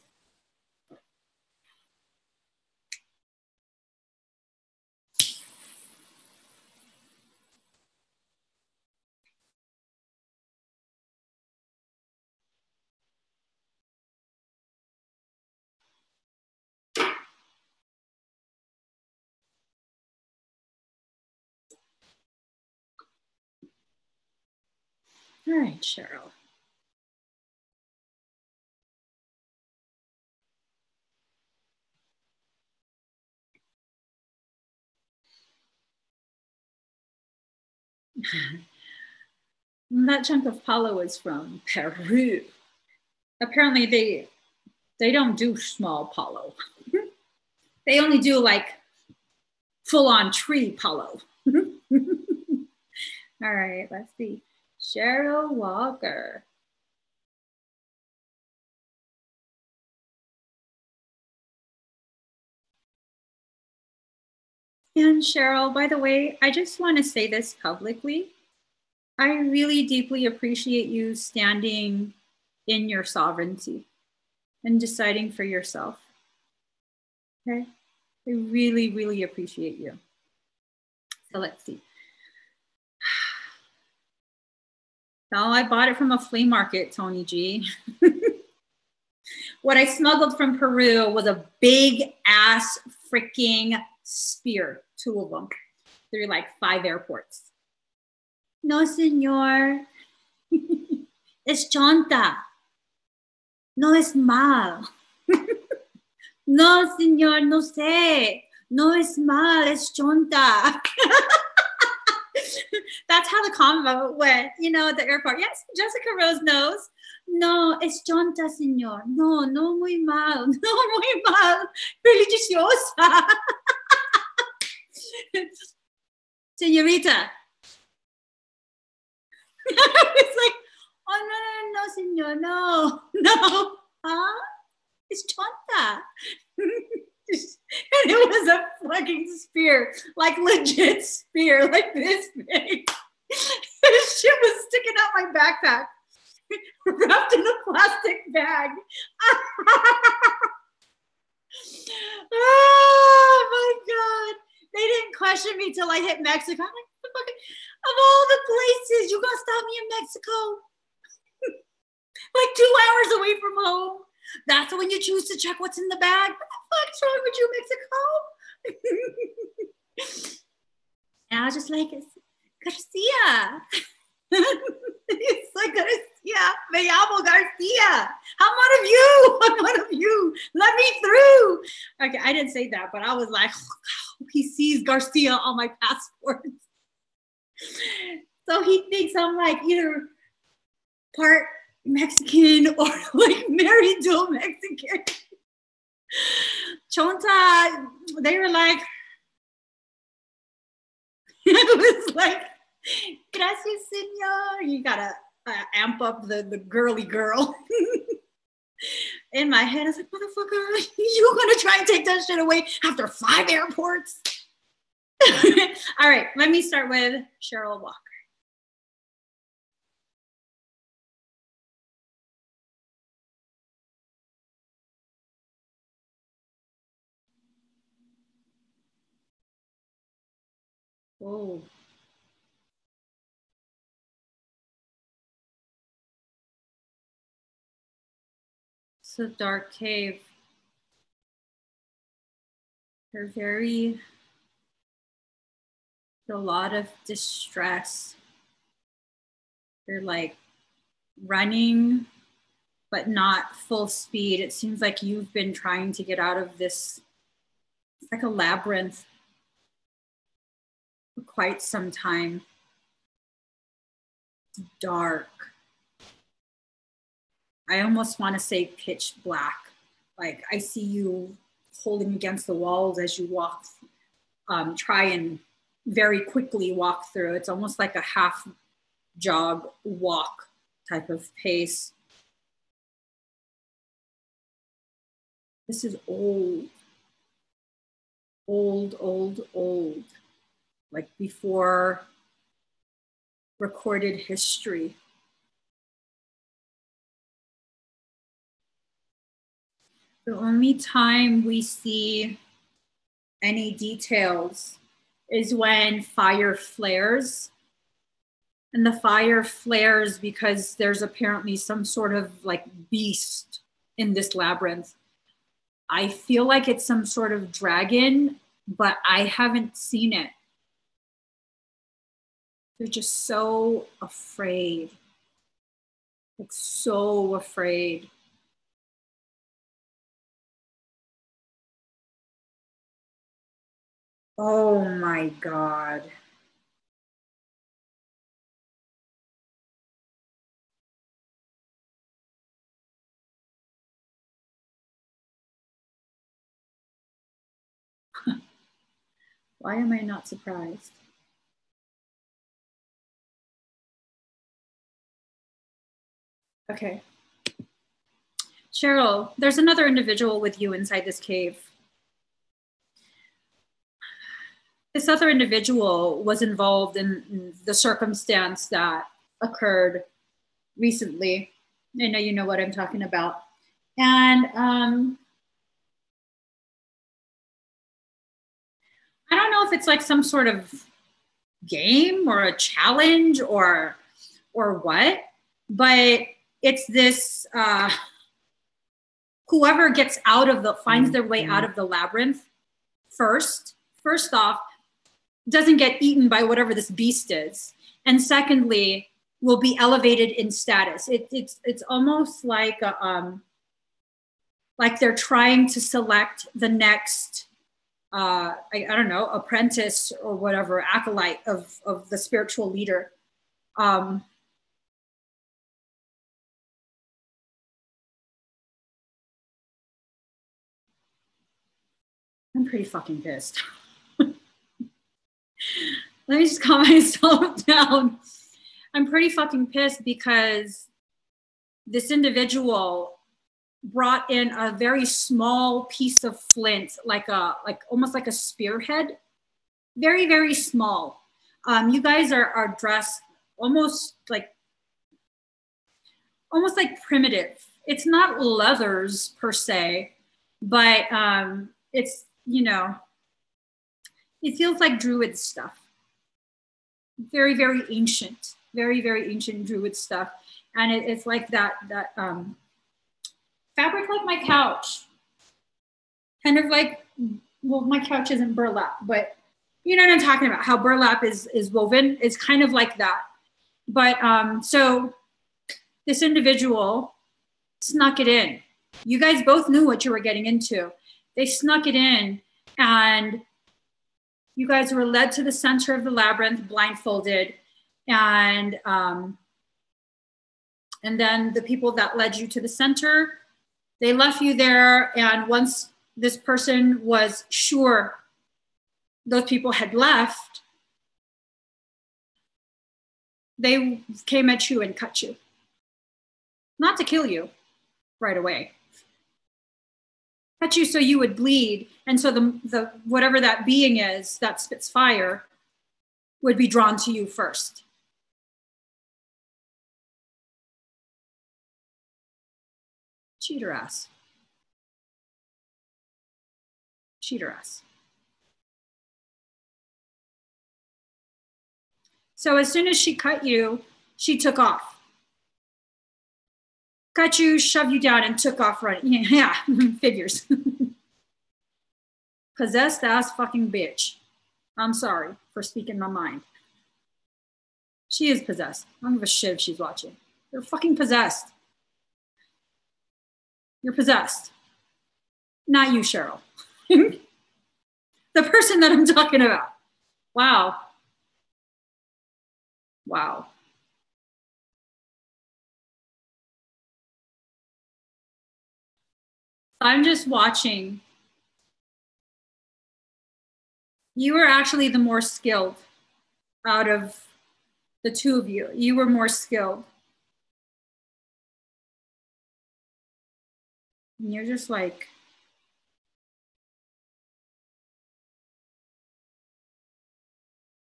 S1: All right, Cheryl. That chunk of palo is from Peru. Apparently they don't do small palo. They only do like full-on tree palo. All right, let's see. Cheryl Walker. And Cheryl, by the way, I just want to say this publicly. I really deeply appreciate you standing in your sovereignty and deciding for yourself. Okay? I really, really appreciate you. So let's see. No, I bought it from a flea market, Tony G. What I smuggled from Peru was a big ass freaking spear, 2 of them, through like 5 airports. No, señor. Es chonta. No es mal. No, señor, no sé. No es mal, es chonta. That's how the convo went, you know, at the airport. Yes, Jessica Rose knows. No, es chonta, señor. No, no muy mal. No muy mal. Religiosa. Señorita. It's like, oh, no, señor, no. No. Huh? It's chonta. And it was a fucking spear, like legit spear, like this big. This shit was sticking out my backpack, wrapped in a plastic bag. Oh my God. They didn't question me till I hit Mexico. I'm like, of all the places, you gonna stop me in Mexico? Like 2 hours away from home. That's when you choose to check what's in the bag. What the fuck's wrong with you, Mexico? And I was just like, Garcia. It's like, Garcia. Me llamo Garcia. I'm one of you. I'm one of you. Let me through. Okay, I didn't say that, but I was like, oh, he sees Garcia on my passport. So he thinks I'm like either part Mexican or like married to a Mexican. Chonta, they were like, it was like, gracias, señor. You gotta amp up the girly girl. In my head, I was like, motherfucker, you gonna try and take that shit away after 5 airports? All right, let me start with Cheryl Walker. Oh. It's a dark cave. They're very, a lot of distress. They're like running, but not full speed. It seems like you've been trying to get out of this, it's like a labyrinth for quite some time. It's dark. I almost want to say pitch black. Like I see you holding against the walls as you walk, try and very quickly walk through. It's almost like a half jog walk type of pace. This is old, old, old, old, like before recorded history. The only time we see any details is when fire flares. And the fire flares because there's apparently some sort of like beast in this labyrinth. I feel like it's some sort of dragon, but I haven't seen it. They're just so afraid. Like so afraid. Oh my God. Why am I not surprised? Okay. Cheryl, there's another individual with you inside this cave. This other individual was involved in the circumstance that occurred recently. I know you know what I'm talking about. And I don't know if it's like some sort of game or a challenge or what, but it's this whoever gets out of the finds their way out of the labyrinth first off doesn't get eaten by whatever this beast is, and secondly will be elevated in status. It's almost like they're trying to select the next I don't know, apprentice or whatever, acolyte of the spiritual leader. I'm pretty fucking pissed. Let me just calm myself down. I'm pretty fucking pissed because this individual brought in a very small piece of flint, like almost like a spearhead, very, very small. You guys are dressed almost like primitive. It's not leathers per se, but it's, you know, it feels like druid stuff. Very, very ancient, very, very ancient druid stuff. And it's like that fabric like my couch. Kind of like, well, my couch isn't burlap, but you know what I'm talking about, how burlap is woven. It's kind of like that. But so this individual snuck it in. You guys both knew what you were getting into. They snuck it in, and you guys were led to the center of the labyrinth blindfolded, and then the people that led you to the center, they left you there, and once this person was sure those people had left, they came at you and cut you. Not to kill you right away. Cut you so you would bleed, and so the whatever that being is that spits fire would be drawn to you first. Cheater ass. Cheater ass. So as soon as she cut you, she took off. Cut you, shoved you down, and took off running. Yeah, figures. Possessed ass fucking bitch. I'm sorry for speaking my mind. She is possessed. I don't give a shit if she's watching. You're fucking possessed. You're possessed. Not you, Cheryl. The person that I'm talking about. Wow. Wow. I'm just watching. You were actually the more skilled out of the two of you. You were more skilled. And you're just like,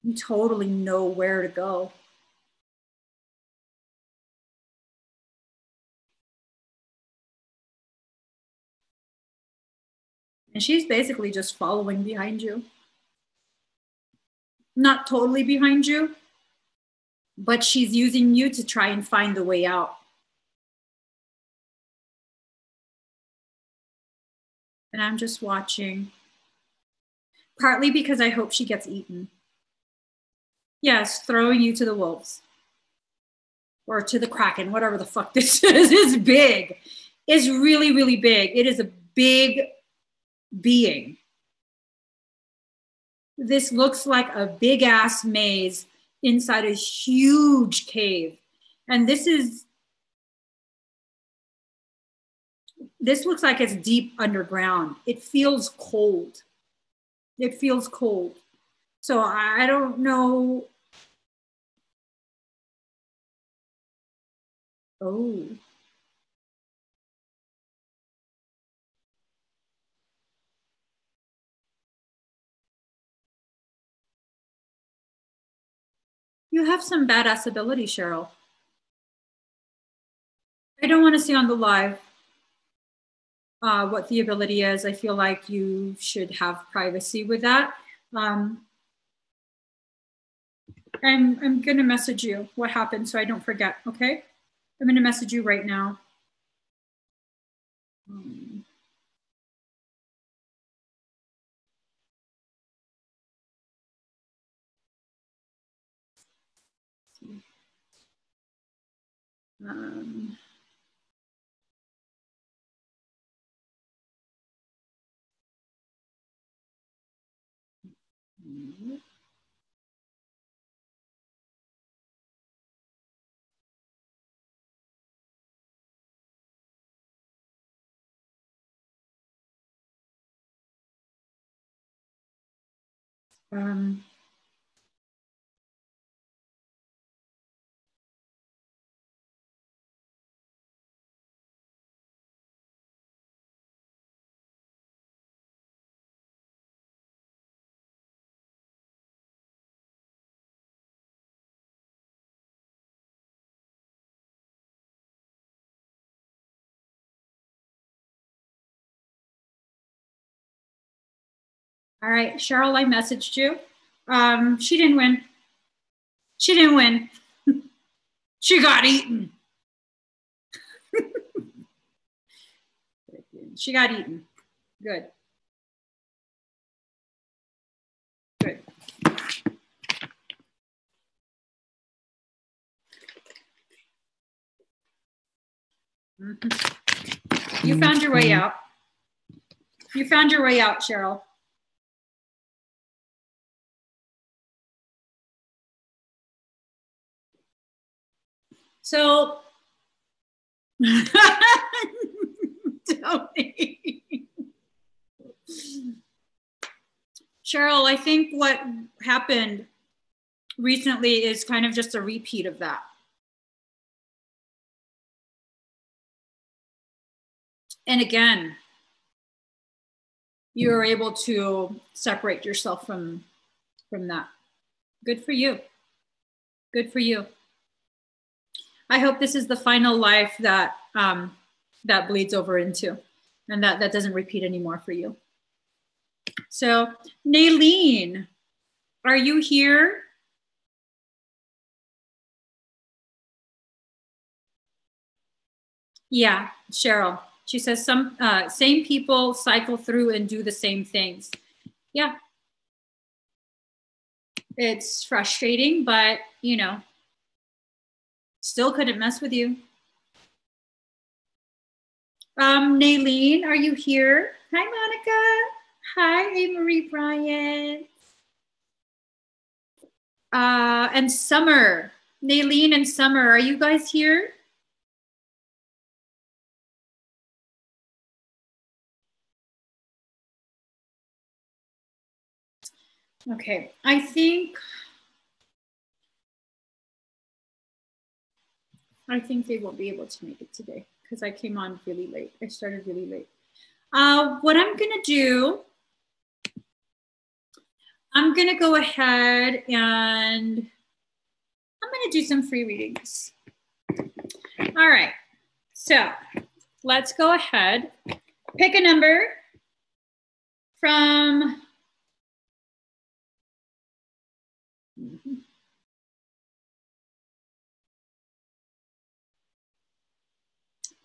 S1: you totally know where to go. And she's basically just following behind you. Not totally behind you, but she's using you to try and find the way out. And I'm just watching. Partly because I hope she gets eaten. Yes, throwing you to the wolves. Or to the Kraken, whatever the fuck this is. It's big. It's really, really big. It is a big being. This looks like a big ass maze inside a huge cave. And this looks like it's deep underground. It feels cold. It feels cold. So I don't know. Oh. You have some badass ability, Cheryl. I don't want to see on the live what the ability is. I feel like you should have privacy with that. I'm going to message you what happened so I don't forget, okay? I'm going to message you right now. All right, Cheryl, I messaged you. She didn't win. She didn't win. She got eaten. She got eaten. Good. Good. Mm-hmm. You found your way out. You found your way out, Cheryl. So, Cheryl, I think what happened recently is kind of just a repeat of that. And again, you were able to separate yourself from that. Good for you. Good for you. I hope this is the final life that that bleeds over into, and that doesn't repeat anymore for you. So, Naylene, are you here? Yeah, Cheryl. She says some same people cycle through and do the same things. Yeah. It's frustrating, but you know, still couldn't mess with you. Naylene, are you here? Hi, Monica. Hi, A. Bryant. And Summer. Naylene and Summer, are you guys here? Okay, I think they won't be able to make it today. because I came on really late. I started really late. What I'm gonna do, I'm gonna go ahead and I'm gonna do some free readings. All right, so let's go ahead, pick a number from,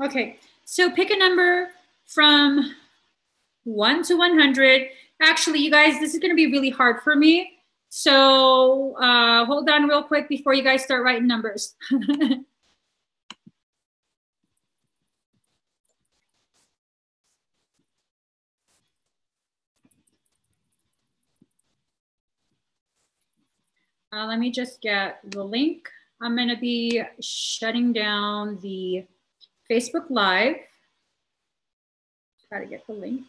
S1: okay, so pick a number from 1 to 100. Actually, you guys, this is gonna be really hard for me. So hold on real quick before you guys start writing numbers. Let me just get the link. I'm gonna be shutting down the Facebook Live. Try to get the link.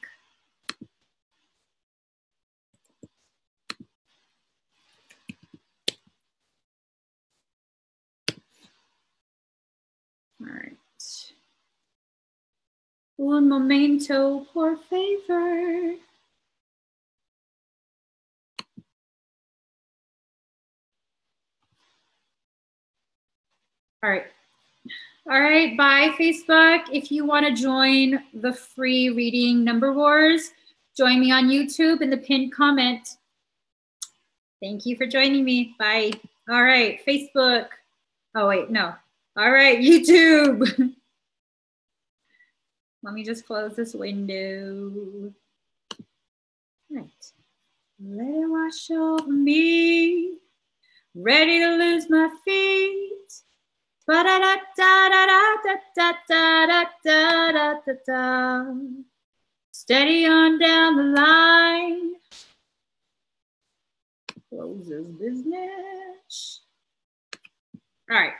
S1: All right. Un momento, por favor. All right. All right, bye Facebook. If you want to join the free reading number wars, join me on YouTube in the pinned comment. Thank you for joining me. Bye. All right, Facebook. Oh, wait, no. All right, YouTube. Let me just close this window. All right. Let it wash over me. Ready to lose my feet. Ba-da-da-da-da-da-da-da-da-da-da-da. Steady on down the line. Close this business. All right.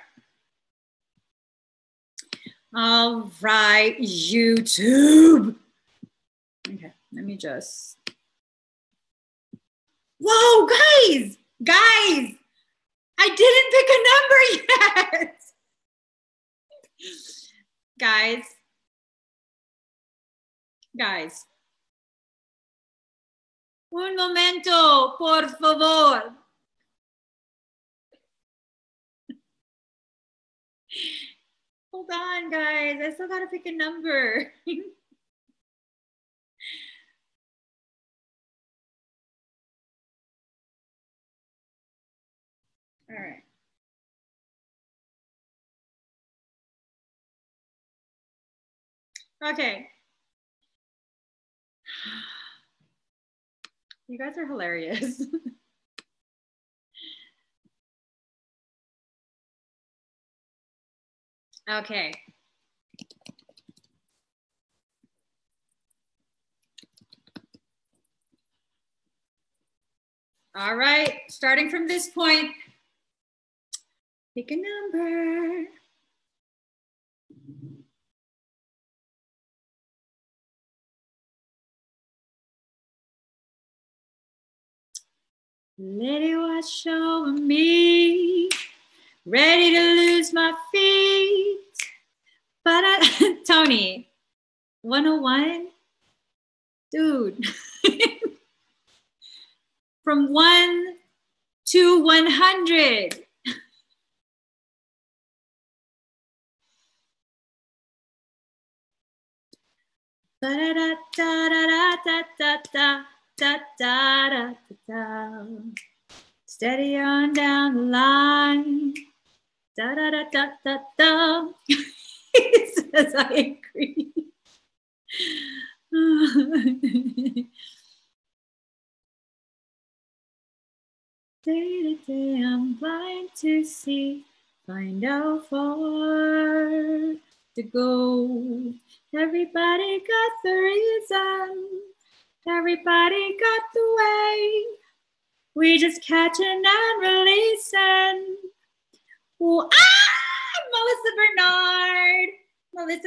S1: All right, YouTube. Okay, let me just. Whoa, guys, guys. I didn't pick a number yet. Guys. Un momento, por favor. Hold on, guys. I still gotta pick a number. All right. Okay. You guys are hilarious. Okay. All right, starting from this point, pick a number. Let it wash over me, ready to lose my feet. But Tony, 101? Dude. From 1 to 100. Ba-da-da-da-da-da-da-da-da-da-da-da. Steady on down the line. Da-da-da-da-da-da. He says, I agree. Day to day, I'm blind to see, find out far to go. Everybody got the reason, everybody got the way. We just catching and releasing. Ooh, Melissa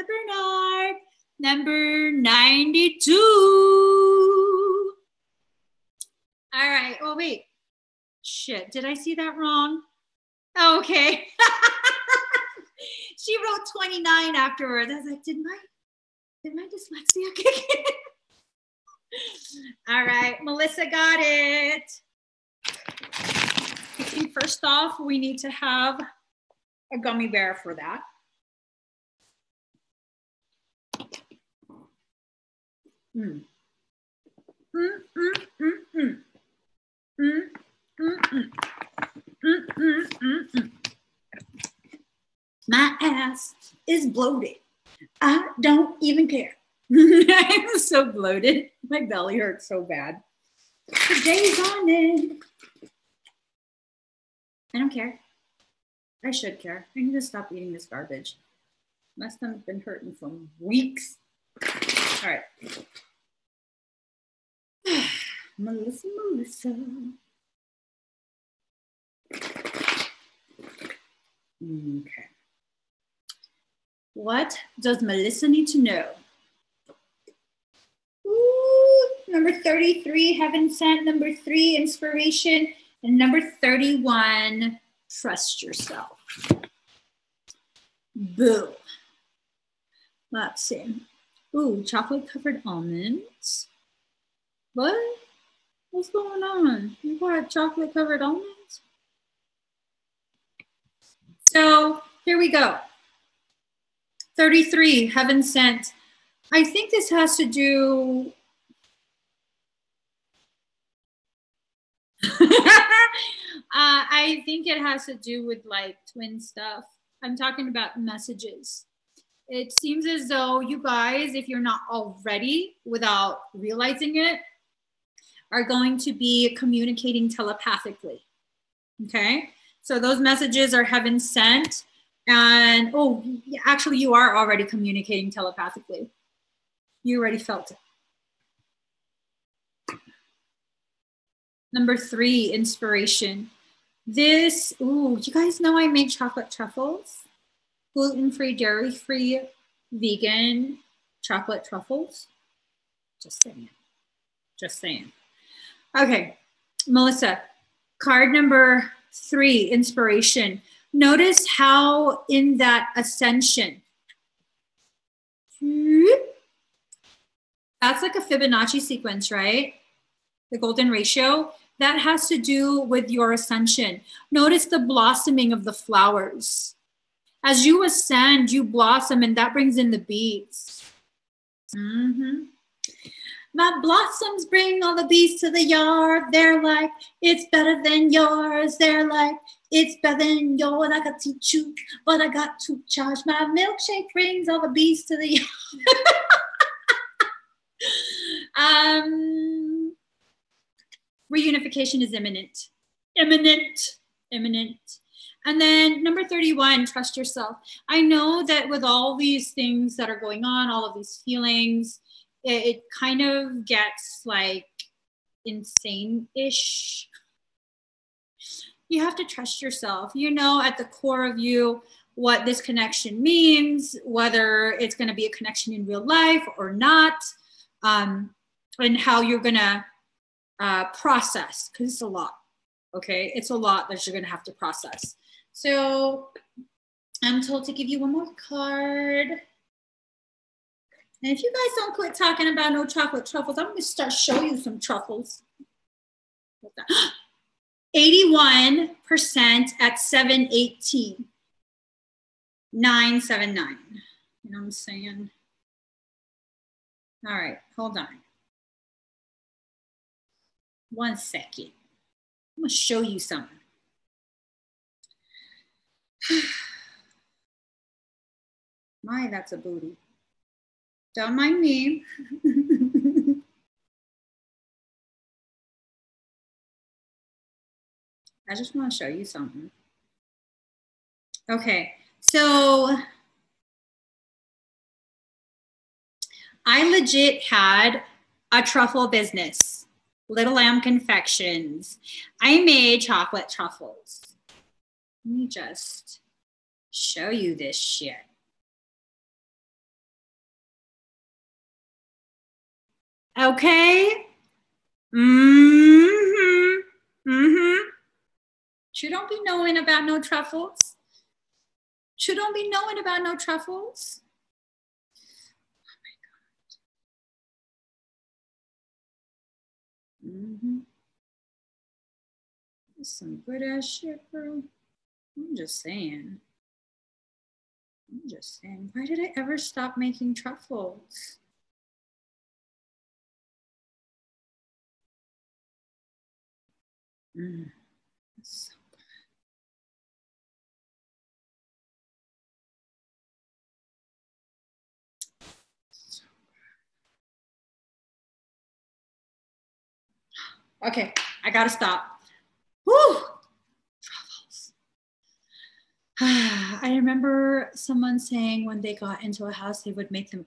S1: Bernard, number 92. All right, oh wait. Shit, did I see that wrong? Oh, okay. She wrote 29 afterwards. I was like, did my dyslexia kick in? All right, Melissa got it. Okay, first off, we need to have a gummy bear for that. Mm. Mm, mm, mm, mm. Mm, mm, mm. Mm, mm, mm, mm. My ass is bloated. I don't even care. I'm so bloated. My belly hurts so bad. The day's on end. I don't care. I should care. I need to stop eating this garbage. My stomach's been hurting for weeks. All right. Melissa. Okay. What does Melissa need to know? Ooh, number 33, heaven sent. Number 3, inspiration. And number 31, trust yourself. Boo. Let's see. Ooh, chocolate covered almonds. What? What's going on? You got chocolate covered almonds? So here we go. 33, heaven sent. I think this has to do. I think it has to do with like twin stuff. I'm talking about messages. It seems as though you guys, if you're not already, without realizing it, are going to be communicating telepathically. Okay? So those messages are heaven sent. And, oh, actually, you are already communicating telepathically. You already felt it. Number 3, inspiration. This, ooh, you guys know I make chocolate truffles? Gluten-free, dairy-free, vegan chocolate truffles. Just saying. Just saying. Okay, Melissa, card number 3, inspiration. Notice how in that ascension, that's like a Fibonacci sequence, right? The golden ratio, that has to do with your ascension. Notice the blossoming of the flowers. As you ascend, you blossom, and that brings in the bees. My blossoms bring all the bees to the yard. They're like, it's better than yours. They're like, it's better than yours. I got to teach you, but I got to charge. My milkshake brings all the bees to the yard. Reunification is imminent. Imminent. And then number 31, trust yourself. I know that with all these things that are going on, all of these feelings, it kind of gets like insane-ish. You have to trust yourself. You know at the core of you what this connection means, whether it's going to be a connection in real life or not, and how you're going to process, because it's a lot. Okay, it's a lot that you're going to have to process. So I'm told to give you one more card. And if you guys don't quit talking about no chocolate truffles, I'm going to start showing you some truffles. 81% at 718. 979. You know what I'm saying? All right, hold on. One second. I'm going to show you something. My, that's a booty. Don't mind me. I just want to show you something. Okay, so I legit had a truffle business, Little Lamb Confections. I made chocolate truffles. Let me just show you this shit. Okay. You don't be knowing about no truffles. You don't be knowing about no truffles. Oh my God. Some good ass shit, bro. I'm just saying. Why did I ever stop making truffles? So good. So good. Okay, I gotta stop. Woo! Truffles. I remember someone saying when they got into a house, they would make them.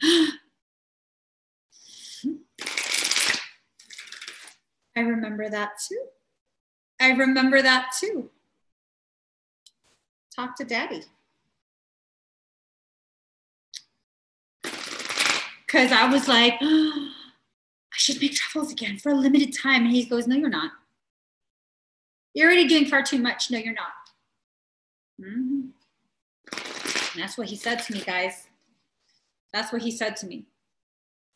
S1: I remember that too. Talk to daddy. Because I was like, I should make truffles again for a limited time. And he goes, no, you're not. You're already doing far too much. No, you're not. And that's what he said to me, guys. That's what he said to me.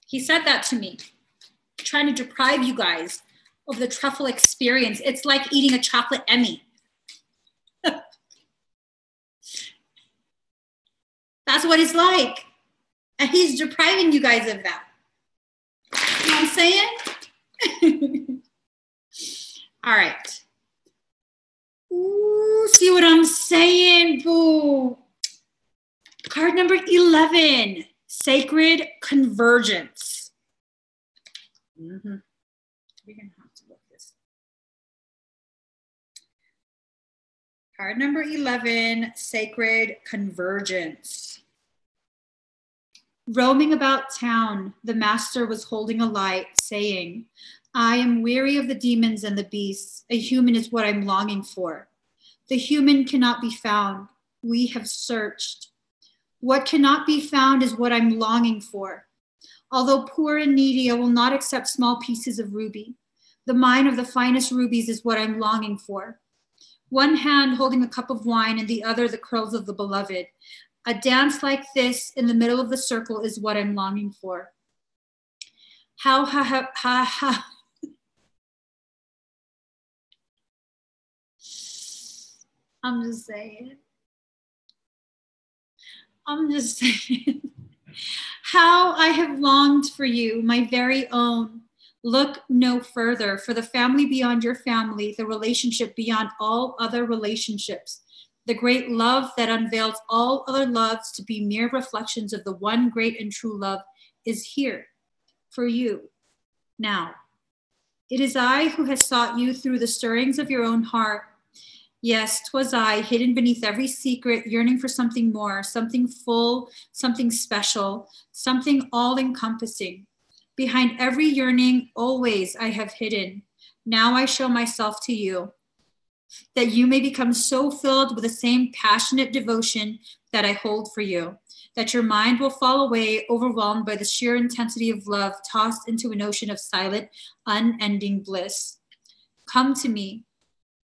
S1: He said that to me, trying to deprive you guys of the truffle experience. It's like eating a chocolate Emmy. That's what it's like. And he's depriving you guys of that. You know what I'm saying? All right. Ooh, see what I'm saying, boo. Card number 11, Sacred Convergence. We're going to have to look this. Card number 11, Sacred Convergence. Roaming about town, the master was holding a light, saying, I am weary of the demons and the beasts. A human is what I'm longing for. The human cannot be found. We have searched. What cannot be found is what I'm longing for. Although poor and needy, I will not accept small pieces of ruby. The mine of the finest rubies is what I'm longing for. One hand holding a cup of wine and the other the curls of the beloved. A dance like this in the middle of the circle is what I'm longing for. How, ha, ha, ha, ha. I'm just saying. How I have longed for you, my very own. Look no further, for the family beyond your family, the relationship beyond all other relationships, the great love that unveils all other loves to be mere reflections of the one great and true love is here for you now. It is I who has sought you through the stirrings of your own heart. Yes, 'twas I, hidden beneath every secret, yearning for something more, something full, something special, something all-encompassing. Behind every yearning, always I have hidden. Now I show myself to you, that you may become so filled with the same passionate devotion that I hold for you, that your mind will fall away, overwhelmed by the sheer intensity of love, tossed into an ocean of silent, unending bliss. Come to me.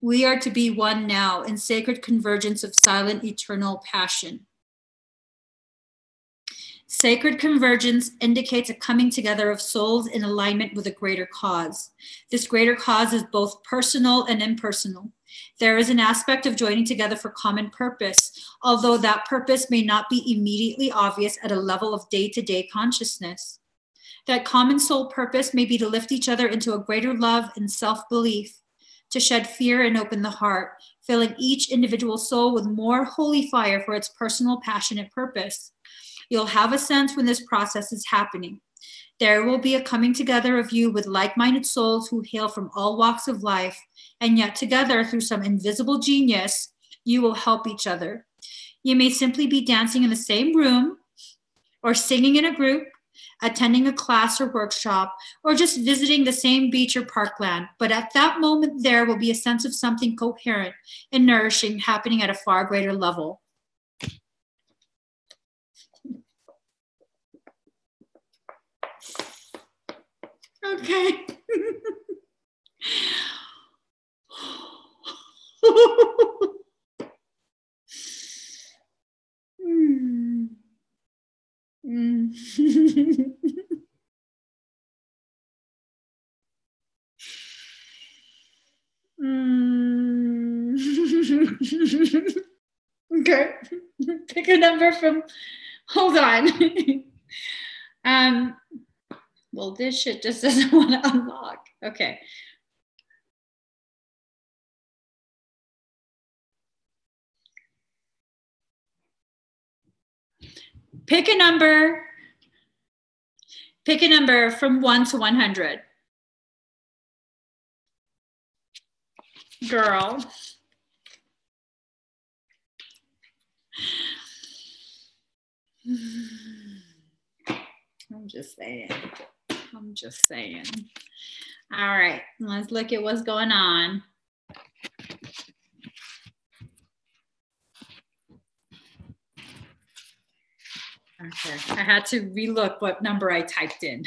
S1: We are to be one now in sacred convergence of silent, eternal passion. Sacred convergence indicates a coming together of souls in alignment with a greater cause. This greater cause is both personal and impersonal. There is an aspect of joining together for common purpose, although that purpose may not be immediately obvious at a level of day-to-day consciousness. That common soul purpose may be to lift each other into a greater love and self-belief, to shed fear and open the heart, filling each individual soul with more holy fire for its personal passionate purpose. You'll have a sense when this process is happening. There will be a coming together of you with like-minded souls who hail from all walks of life, and yet together through some invisible genius, you will help each other. You may simply be dancing in the same room, or singing in a group, attending a class or workshop, or just visiting the same beach or parkland. But at that moment, there will be a sense of something coherent and nourishing happening at a far greater level. Okay. Okay. Pick a number from, hold on. Well, this shit just doesn't want to unlock. Okay. Pick a number. Pick a number from 1 to 100. Girl. I'm just saying. I'm just saying. All right, let's look at what's going on. Okay, I had to relook what number I typed in.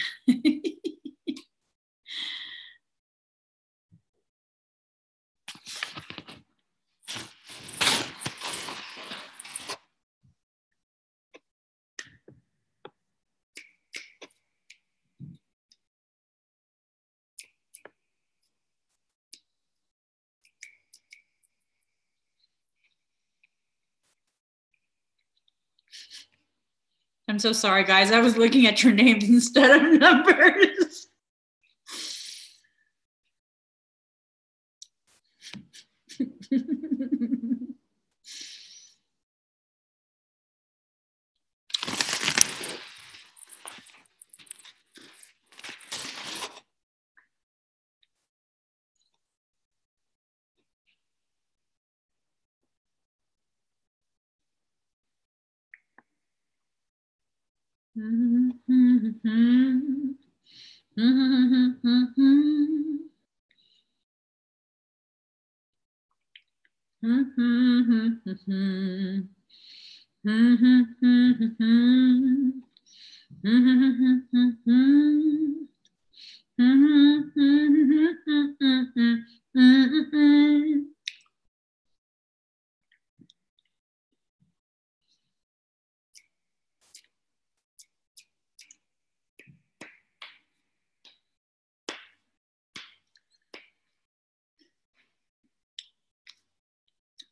S1: I'm so sorry, guys. I was looking at your names instead of numbers.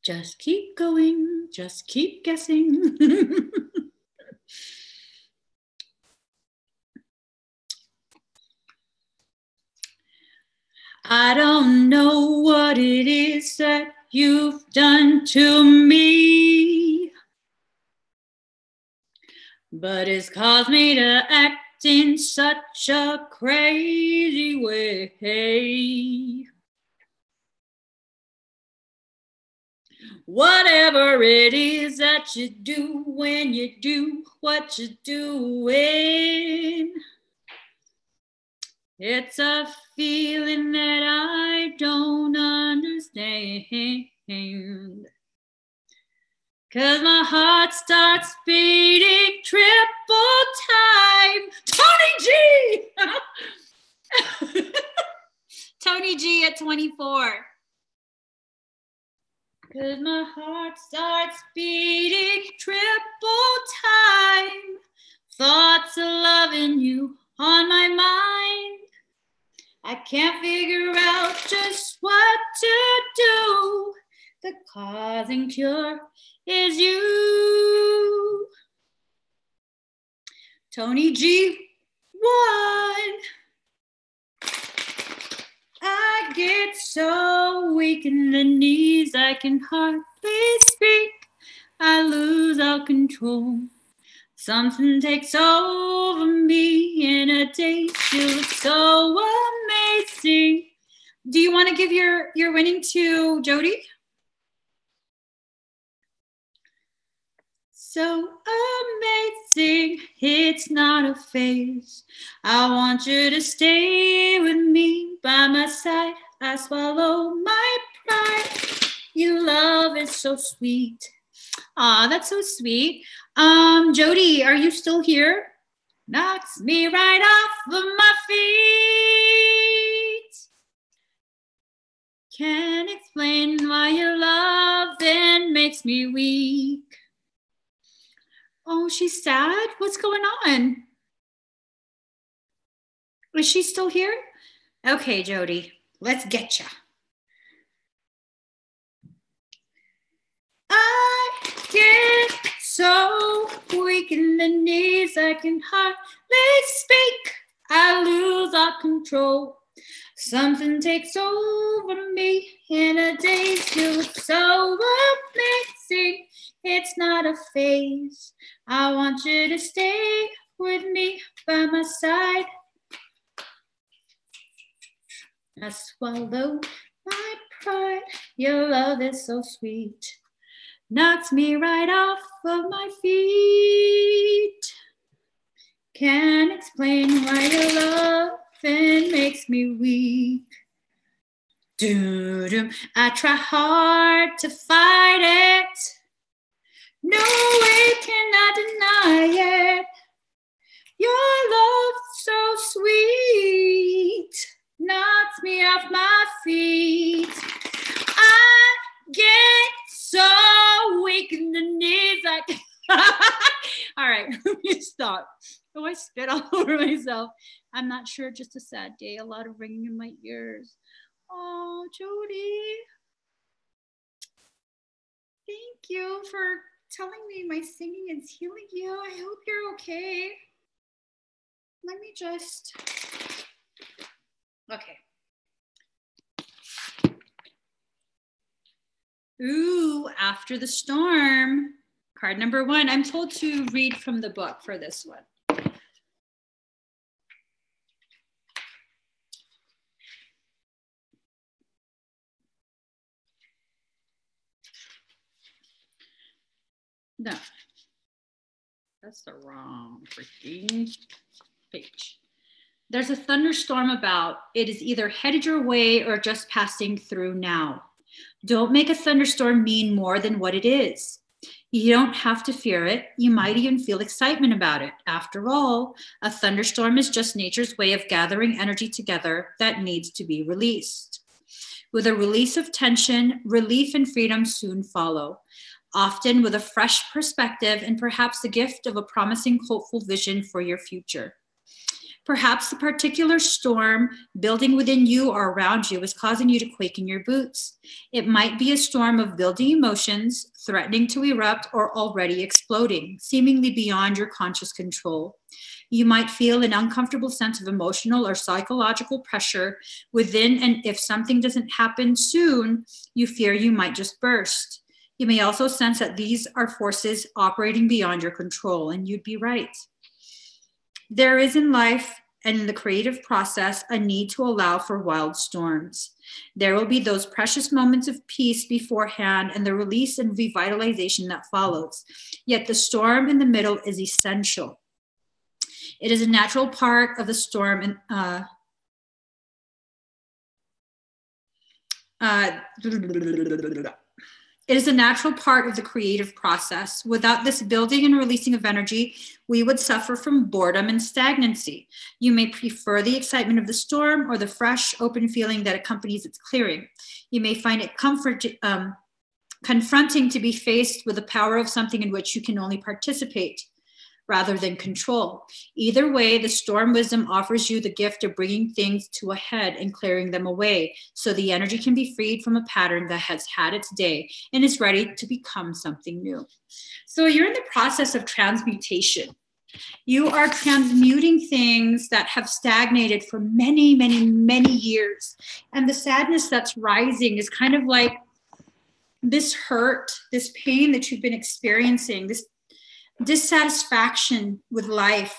S1: Just keep going, just keep guessing. I don't know what it is that you've done to me, but it's caused me to act in such a crazy way. Whatever it is that you do when you do what you're doing, it's a feeling that I don't understand. 'Cause my heart starts beating triple time. Tony G! Tony G at 24. 'Cause my heart starts beating triple time. Thoughts of loving you on my mind. I can't figure out just what to do. The cause and cure is you. Tony G1. I get so weak in the knees, I can hardly speak. I lose all control. Something takes over me in a day. Feels so amazing. Do you want to give your winning to Jody? So amazing, it's not a phase. I want you to stay with me by my side. I swallow my pride. Your love is so sweet. Aw, that's so sweet. Jody, are you still here? Knocks me right off of my feet. Can't explain why your love then makes me weak. Oh, she's sad? What's going on? Is she still here? Okay, Jody, let's get ya. get so weak in the knees I can hardly speak. I lose all control. Something takes over me in a daze. You look so amazing. It's not a phase. I want you to stay with me by my side. I swallow my pride. Your love is so sweet. Knocks me right off of my feet. Can't explain why your loving makes me weak. Doo-doo. I try hard to fight it. No way can I deny it. Your love so sweet knocks me off my feet. I get so weak in the knees. All right, let me stop. Oh, I spit all over myself. I'm not sure, just a sad day. A lot of ringing in my ears. Oh, Jody. Thank you for telling me my singing is healing you. I hope you're okay. Let me just, okay. Ooh, After the Storm. Card number 1. I'm told to read from the book for this one. No, that's the wrong freaking page. There's a thunderstorm about. It is either headed your way or just passing through now. Don't make a thunderstorm mean more than what it is. You don't have to fear it. You might even feel excitement about it. After all, a thunderstorm is just nature's way of gathering energy together that needs to be released. With a release of tension, relief and freedom soon follow, often with a fresh perspective and perhaps the gift of a promising, hopeful vision for your future. Perhaps the particular storm building within you or around you is causing you to quake in your boots. It might be a storm of building emotions, threatening to erupt or already exploding, seemingly beyond your conscious control. You might feel an uncomfortable sense of emotional or psychological pressure within, and if something doesn't happen soon, you fear you might just burst. You may also sense that these are forces operating beyond your control, and you'd be right. There is in life and in the creative process a need to allow for wild storms. There will be those precious moments of peace beforehand and the release and revitalization that follows. Yet the storm in the middle is essential. It is a natural part of the storm It is a natural part of the creative process. Without this building and releasing of energy, we would suffer from boredom and stagnancy. You may prefer the excitement of the storm or the fresh, open feeling that accompanies its clearing. You may find it confronting to be faced with the power of something in which you can only participate rather than control. Either way, the storm wisdom offers you the gift of bringing things to a head and clearing them away so the energy can be freed from a pattern that has had its day and is ready to become something new. So you're in the process of transmutation. You are transmuting things that have stagnated for many, many, many years. And the sadness that's rising is kind of like this hurt, this pain that you've been experiencing, this dissatisfaction with life.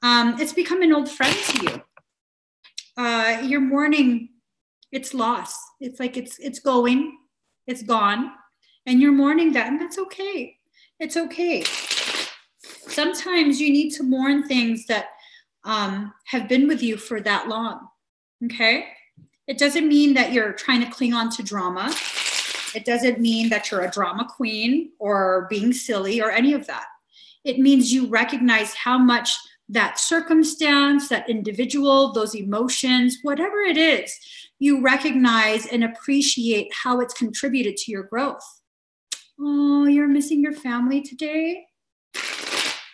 S1: It's become an old friend to you. You're mourning its loss. It's like it's going, it's gone, and you're mourning that, and that's okay. It's okay. Sometimes you need to mourn things that have been with you for that long, okay? It doesn't mean that you're trying to cling on to drama. It doesn't mean that you're a drama queen or being silly or any of that. It means you recognize how much that circumstance, that individual, those emotions, whatever it is, you recognize and appreciate how it's contributed to your growth. Oh, you're missing your family today?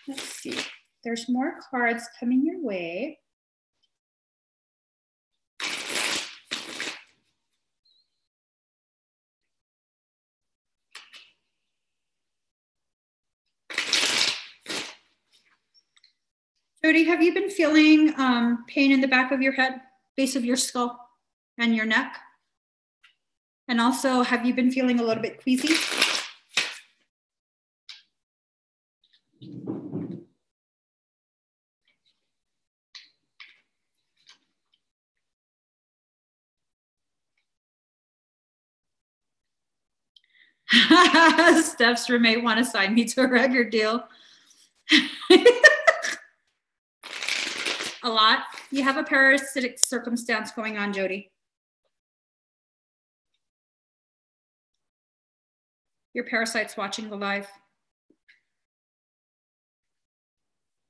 S1: Let's see. There's more cards coming your way. Jody, have you been feeling pain in the back of your head, base of your skull, and your neck? And also, have you been feeling a little bit queasy? Steph's roommate want to sign me to a record deal. A lot. You have a parasitic circumstance going on, Jody. Your parasite's watching the live.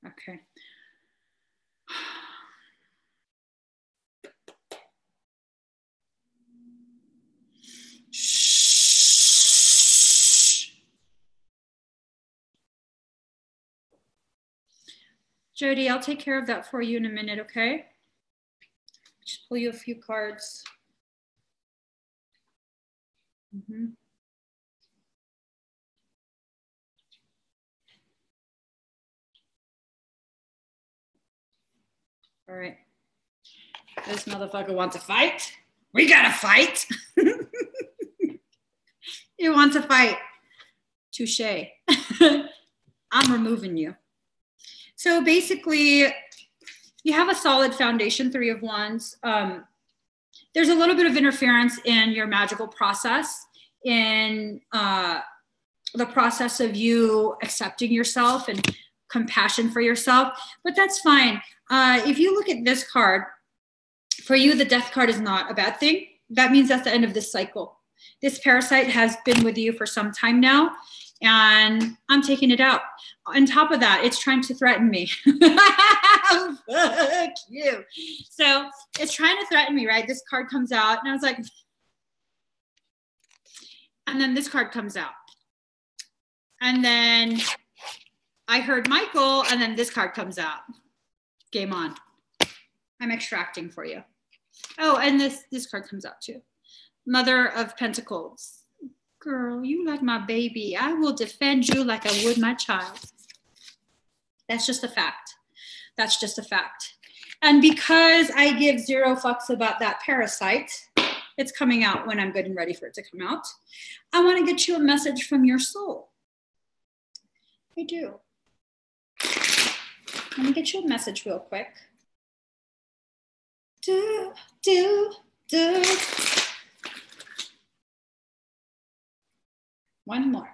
S1: Okay. Jody, I'll take care of that for you in a minute, okay? Just pull you a few cards. All right. This motherfucker wants to fight. We gotta fight. You want to fight. Touche. I'm removing you. So basically, you have a solid foundation, 3 of Wands. There's a little bit of interference in your magical process, in the process of you accepting yourself and compassion for yourself, but that's fine. If you look at this card, for you, the death card is not a bad thing. That means that's the end of this cycle. This parasite has been with you for some time now, and I'm taking it out. On top of that, it's trying to threaten me. Fuck you. So it's trying to threaten me, right? This card comes out, and I was like, and then this card comes out. And then I heard Michael, and then this card comes out. Game on. I'm extracting for you. Oh, and this card comes out too. Mother of Pentacles. Girl, you like my baby. I will defend you like I would my child. That's just a fact. That's just a fact. And because I give 0 fucks about that parasite, it's coming out when I'm good and ready for it to come out. I want to get you a message from your soul. I do. Let me get you a message real quick. Do. One more.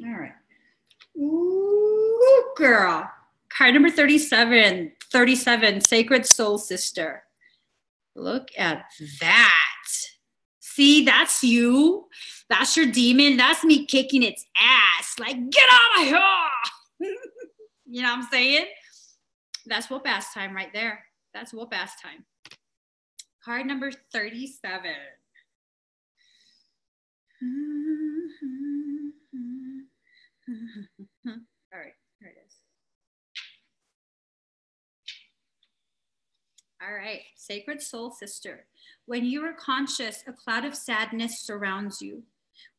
S1: All right. Ooh, girl. Card number 37. 37, Sacred Soul Sister. Look at that. See, that's you. That's your demon. That's me kicking its ass. Like, get out of here. You know what I'm saying? That's whoop ass time right there. That's whoop ass time. Card number 37. All right, here it is. All right, Sacred Soul Sister. When you are conscious, a cloud of sadness surrounds you.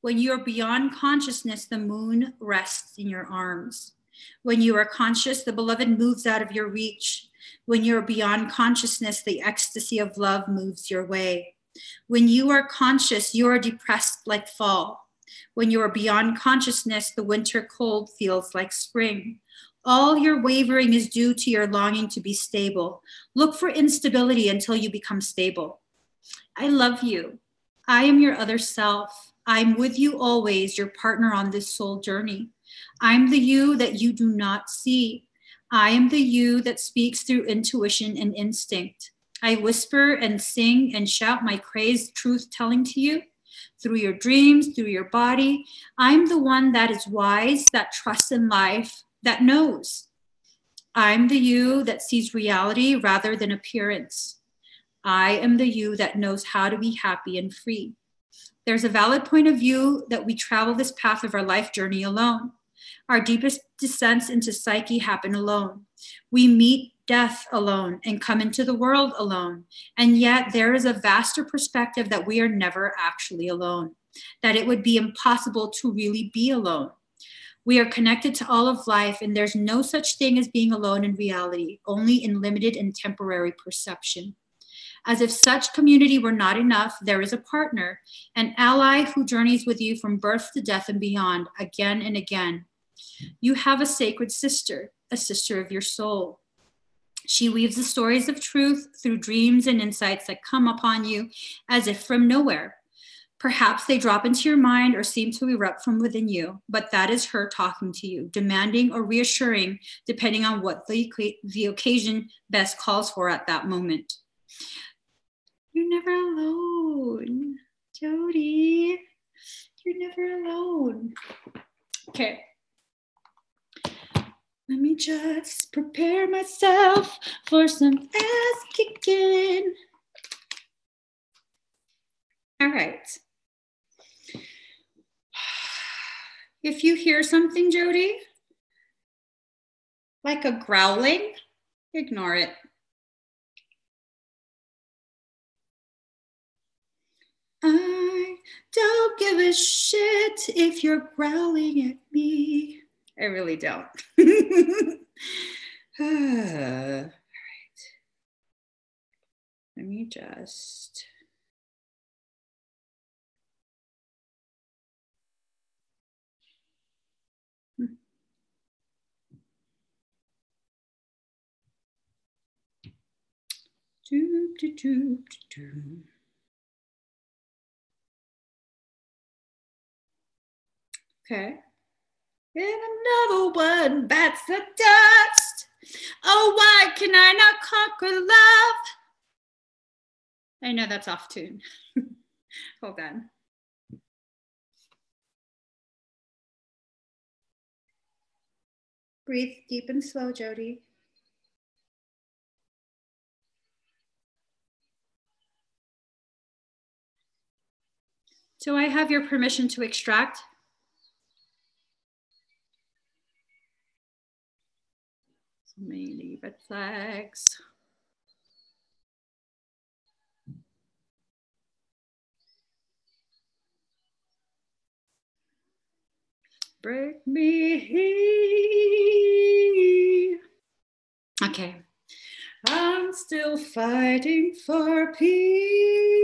S1: When you are beyond consciousness, the moon rests in your arms. When you are conscious, the beloved moves out of your reach. When you are beyond consciousness, the ecstasy of love moves your way. When you are conscious, you are depressed like fall. When you are beyond consciousness, the winter cold feels like spring. All your wavering is due to your longing to be stable. Look for instability until you become stable. I love you. I am your other self. I'm with you always, your partner on this soul journey. I'm the you that you do not see. I am the you that speaks through intuition and instinct. I whisper and sing and shout my crazed truth telling to you through your dreams, through your body. I'm the one that is wise, that trusts in life, that knows. I'm the you that sees reality rather than appearance. I am the you that knows how to be happy and free. There's a valid point of view that we travel this path of our life journey alone. Our deepest descents into psyche happen alone. We meet death alone, and come into the world alone. And yet there is a vaster perspective that we are never actually alone, that it would be impossible to really be alone. We are connected to all of life, and there's no such thing as being alone in reality, only in limited and temporary perception. As if such community were not enough, there is a partner, an ally who journeys with you from birth to death and beyond, again and again. You have a sacred sister, a sister of your soul. She weaves the stories of truth through dreams and insights that come upon you as if from nowhere. Perhaps they drop into your mind or seem to erupt from within you, but that is her talking to you, demanding or reassuring, depending on what the occasion best calls for at that moment. You're never alone, Jody. You're never alone. Okay. Let me just prepare myself for some ass kicking. All right. If you hear something, Jody, like a growling, ignore it. I don't give a shit if you're growling at me. I really don't. All right. Let me just. Okay. And another one bites the dust. Oh, why can I not conquer love? I know that's off tune. Hold on. Breathe deep and slow, Jody. Do I have your permission to extract? So many red flags. Break me. Okay. I'm still fighting for peace.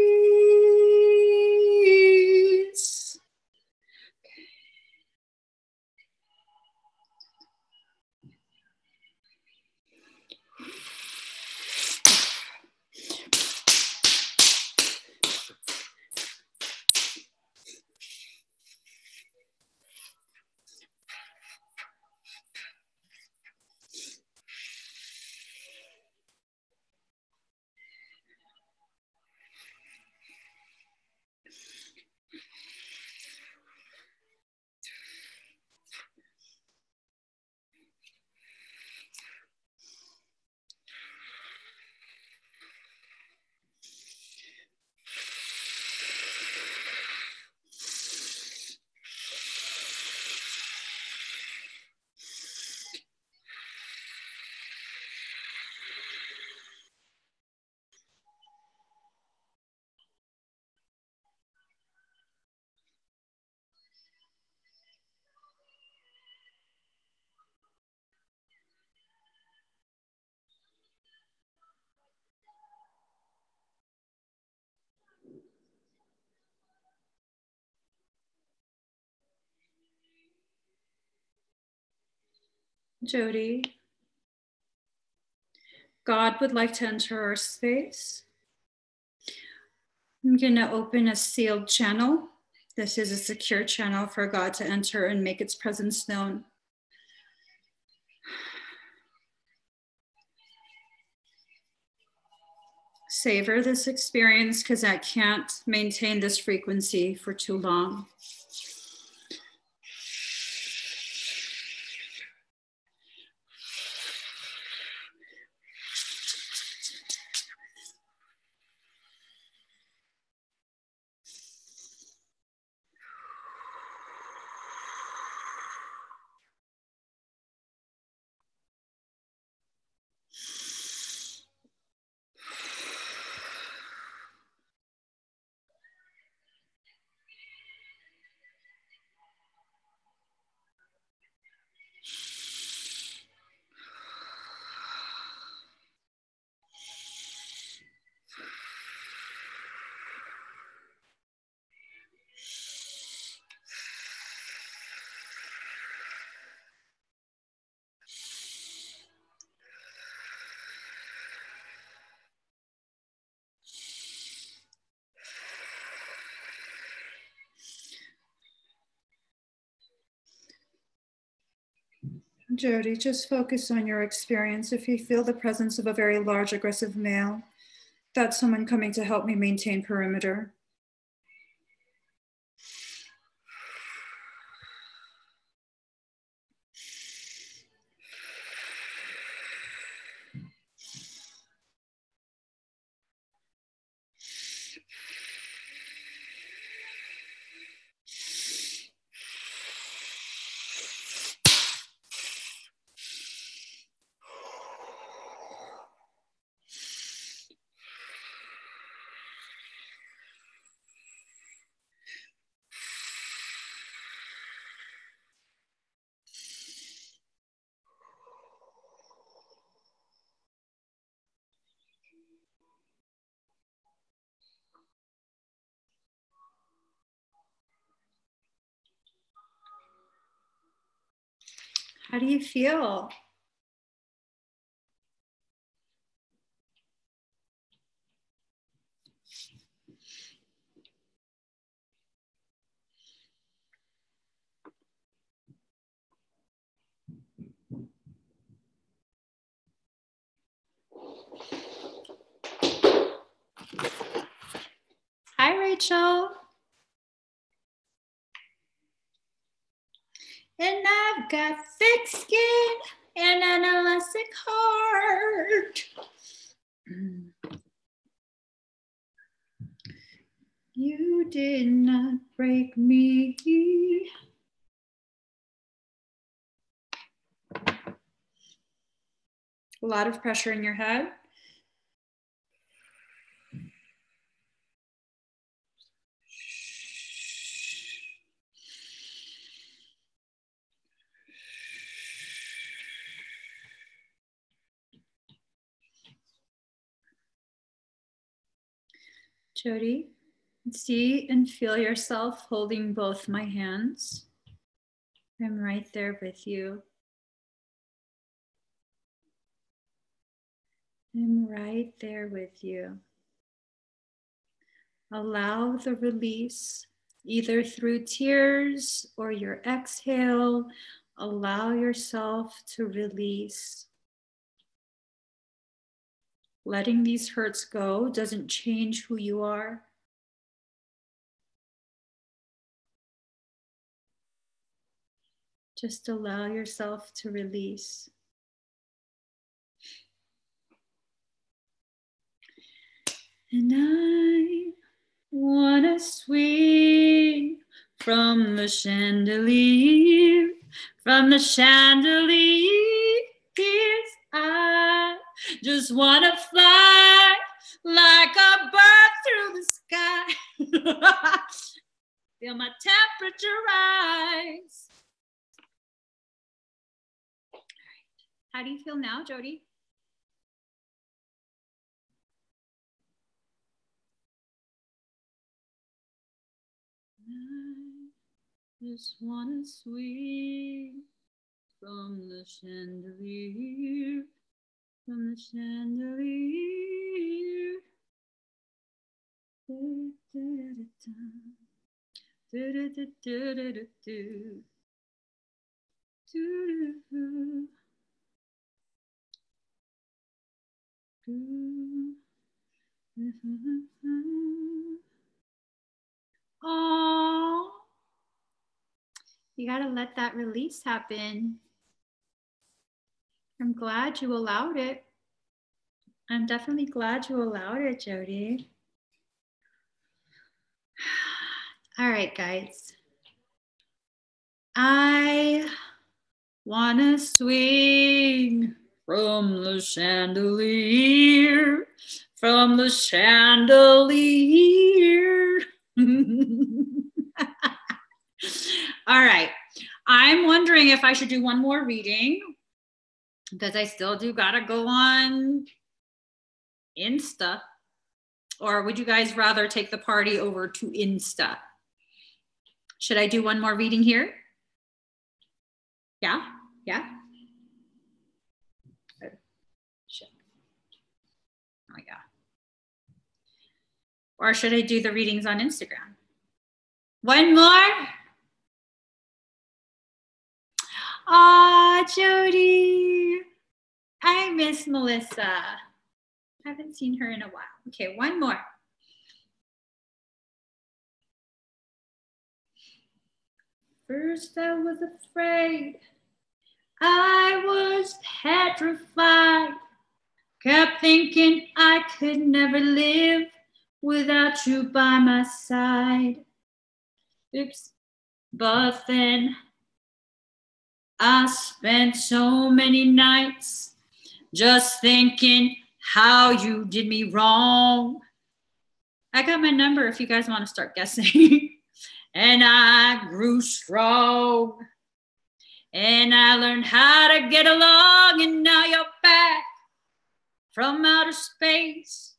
S1: Jody, God would like to enter our space. I'm going to open a sealed channel. This is a secure channel for God to enter and make its presence known. Savor this experience because I can't maintain this frequency for too long. Jody, just focus on your experience. If you feel the presence of a very large aggressive male, that's someone coming to help me maintain perimeter. How do you feel? Hi, Rachel. And I've got thick skin and an elastic heart. You did not break me. A lot of pressure in your head. Jody, see and feel yourself holding both my hands. I'm right there with you. I'm right there with you. Allow the release, either through tears or your exhale. Allow yourself to release. Letting these hurts go doesn't change who you are. Just allow yourself to release. And I wanna swing from the chandelier, from the chandelier. I just wanna fly like a bird through the sky. Feel my temperature rise. How do you feel now, Jody? I just wanna swing from the chandelier, from the chandelier. Do, do, do, do, do, do, do, do, do, do. Do, do, do. Oh, you gotta let that release happen. I'm glad you allowed it. I'm definitely glad you allowed it, Jody. All right, guys. I wanna swing from the chandelier, from the chandelier. All right. I'm wondering if I should do one more reading because I still do gotta go on Insta. Or would you guys rather take the party over to Insta? Should I do one more reading here? Yeah? Yeah? Oh, shit. Oh, yeah. Or should I do the readings on Instagram? One more? Aw, Jody. I miss Melissa. Haven't seen her in a while. Okay, one more. First I was afraid. I was petrified. Kept thinking I could never live without you by my side. Oops. But then I spent so many nights just thinking how you did me wrong. I got my number if you guys want to start guessing. And I grew strong. And I learned how to get along. And now you're back from outer space.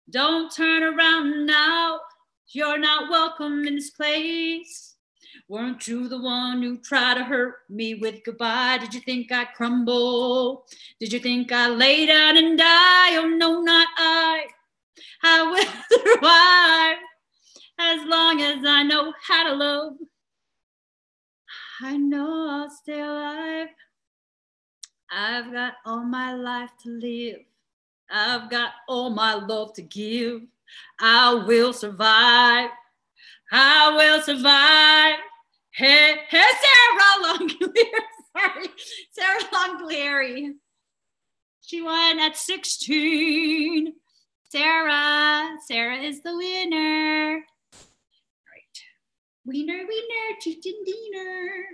S1: Don't turn around now. You're not welcome in this place. Weren't you the one who tried to hurt me with goodbye? Did you think I'd crumble? Did you think I'd lay down and die? Oh no, not I. I will survive as long as I know how to love. I know I'll stay alive. I've got all my life to live. I've got all my love to give. I will survive. I will survive. Hey, Sarah Longlier. Sorry, Sarah Longlier. She won at 16. Sarah is the winner. Right. Winner, chicken dinner.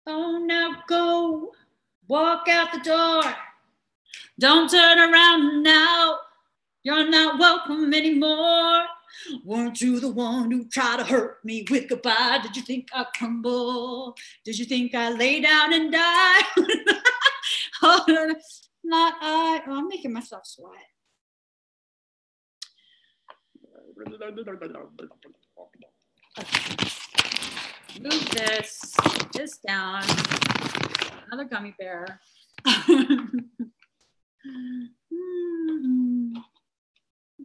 S1: Oh, now go. Walk out the door. Don't turn around now. You're not welcome anymore. Weren't you the one who tried to hurt me with goodbye? Did you think I'd crumble? Did you think I'd lay down and die? Oh, not I. Oh, I'm making myself sweat. Move this down. Another gummy bear.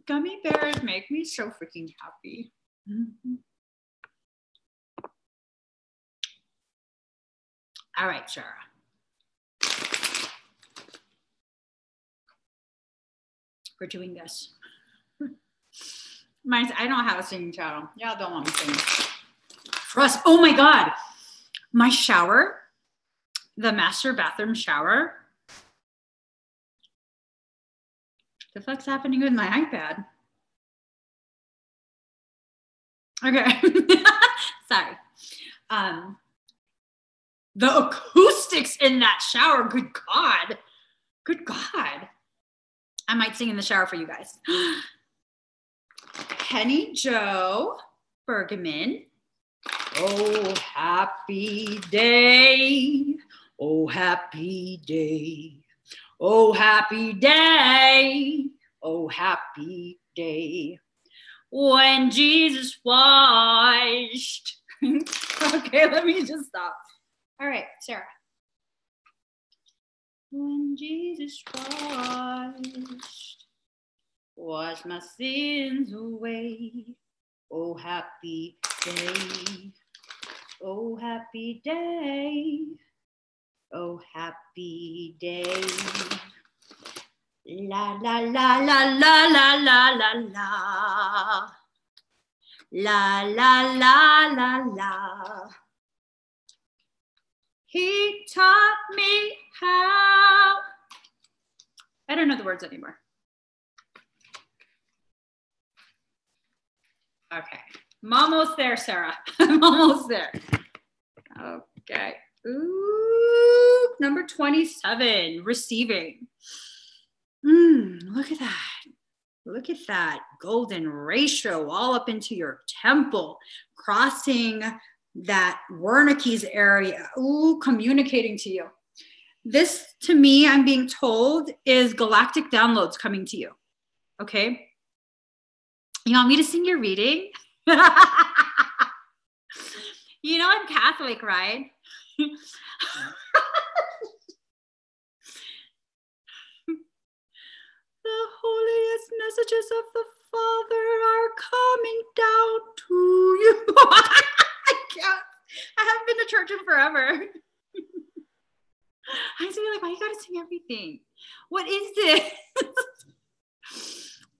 S1: Gummy bears make me so freaking happy. All right, Sarah. We're doing this. I don't have a singing channel. Y'all don't want me singing. Trust. Oh my God. My shower, the master bathroom shower. The fuck's happening with my iPad? Okay. Sorry. The acoustics in that shower, good God. Good God. I might sing in the shower for you guys. Penny Joe Bergman. Oh, happy day. Oh, happy day. Oh, happy day. Oh, happy day. When Jesus washed. Okay, let me just stop. All right, Sarah. When Jesus washed my sins away. Oh, happy day. Oh, happy day. Oh, happy day. La, la, la, la, la, la, la, la, la. La, la, la, la, la. He taught me how. I don't know the words anymore. Okay. I'm almost there, Sarah. I'm almost there. Okay. Ooh, number 27, receiving. Look at that. Look at that golden ratio all up into your temple, crossing that Wernicke's area. Ooh, communicating to you. This, to me, I'm being told, is galactic downloads coming to you. Okay? You want me to sing your reading? You know I'm Catholic, right? The holiest messages of the Father are coming down to you. I can't. to church in forever. I used to be like, why you gotta sing everything? What is this?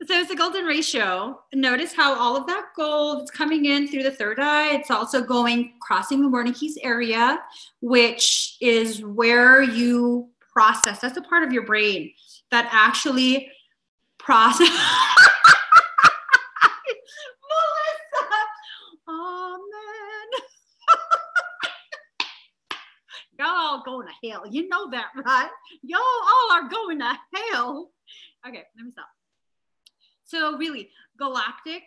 S1: So it's the golden ratio. Notice how all of that gold is coming in through the third eye. It's also going, crossing the Wernicke's area, which is where you process. That's a part of your brain that actually process. Melissa, amen. Y'all all going to hell. You know that, right? Y'all all are going to hell. Okay, let me stop. So really, galactic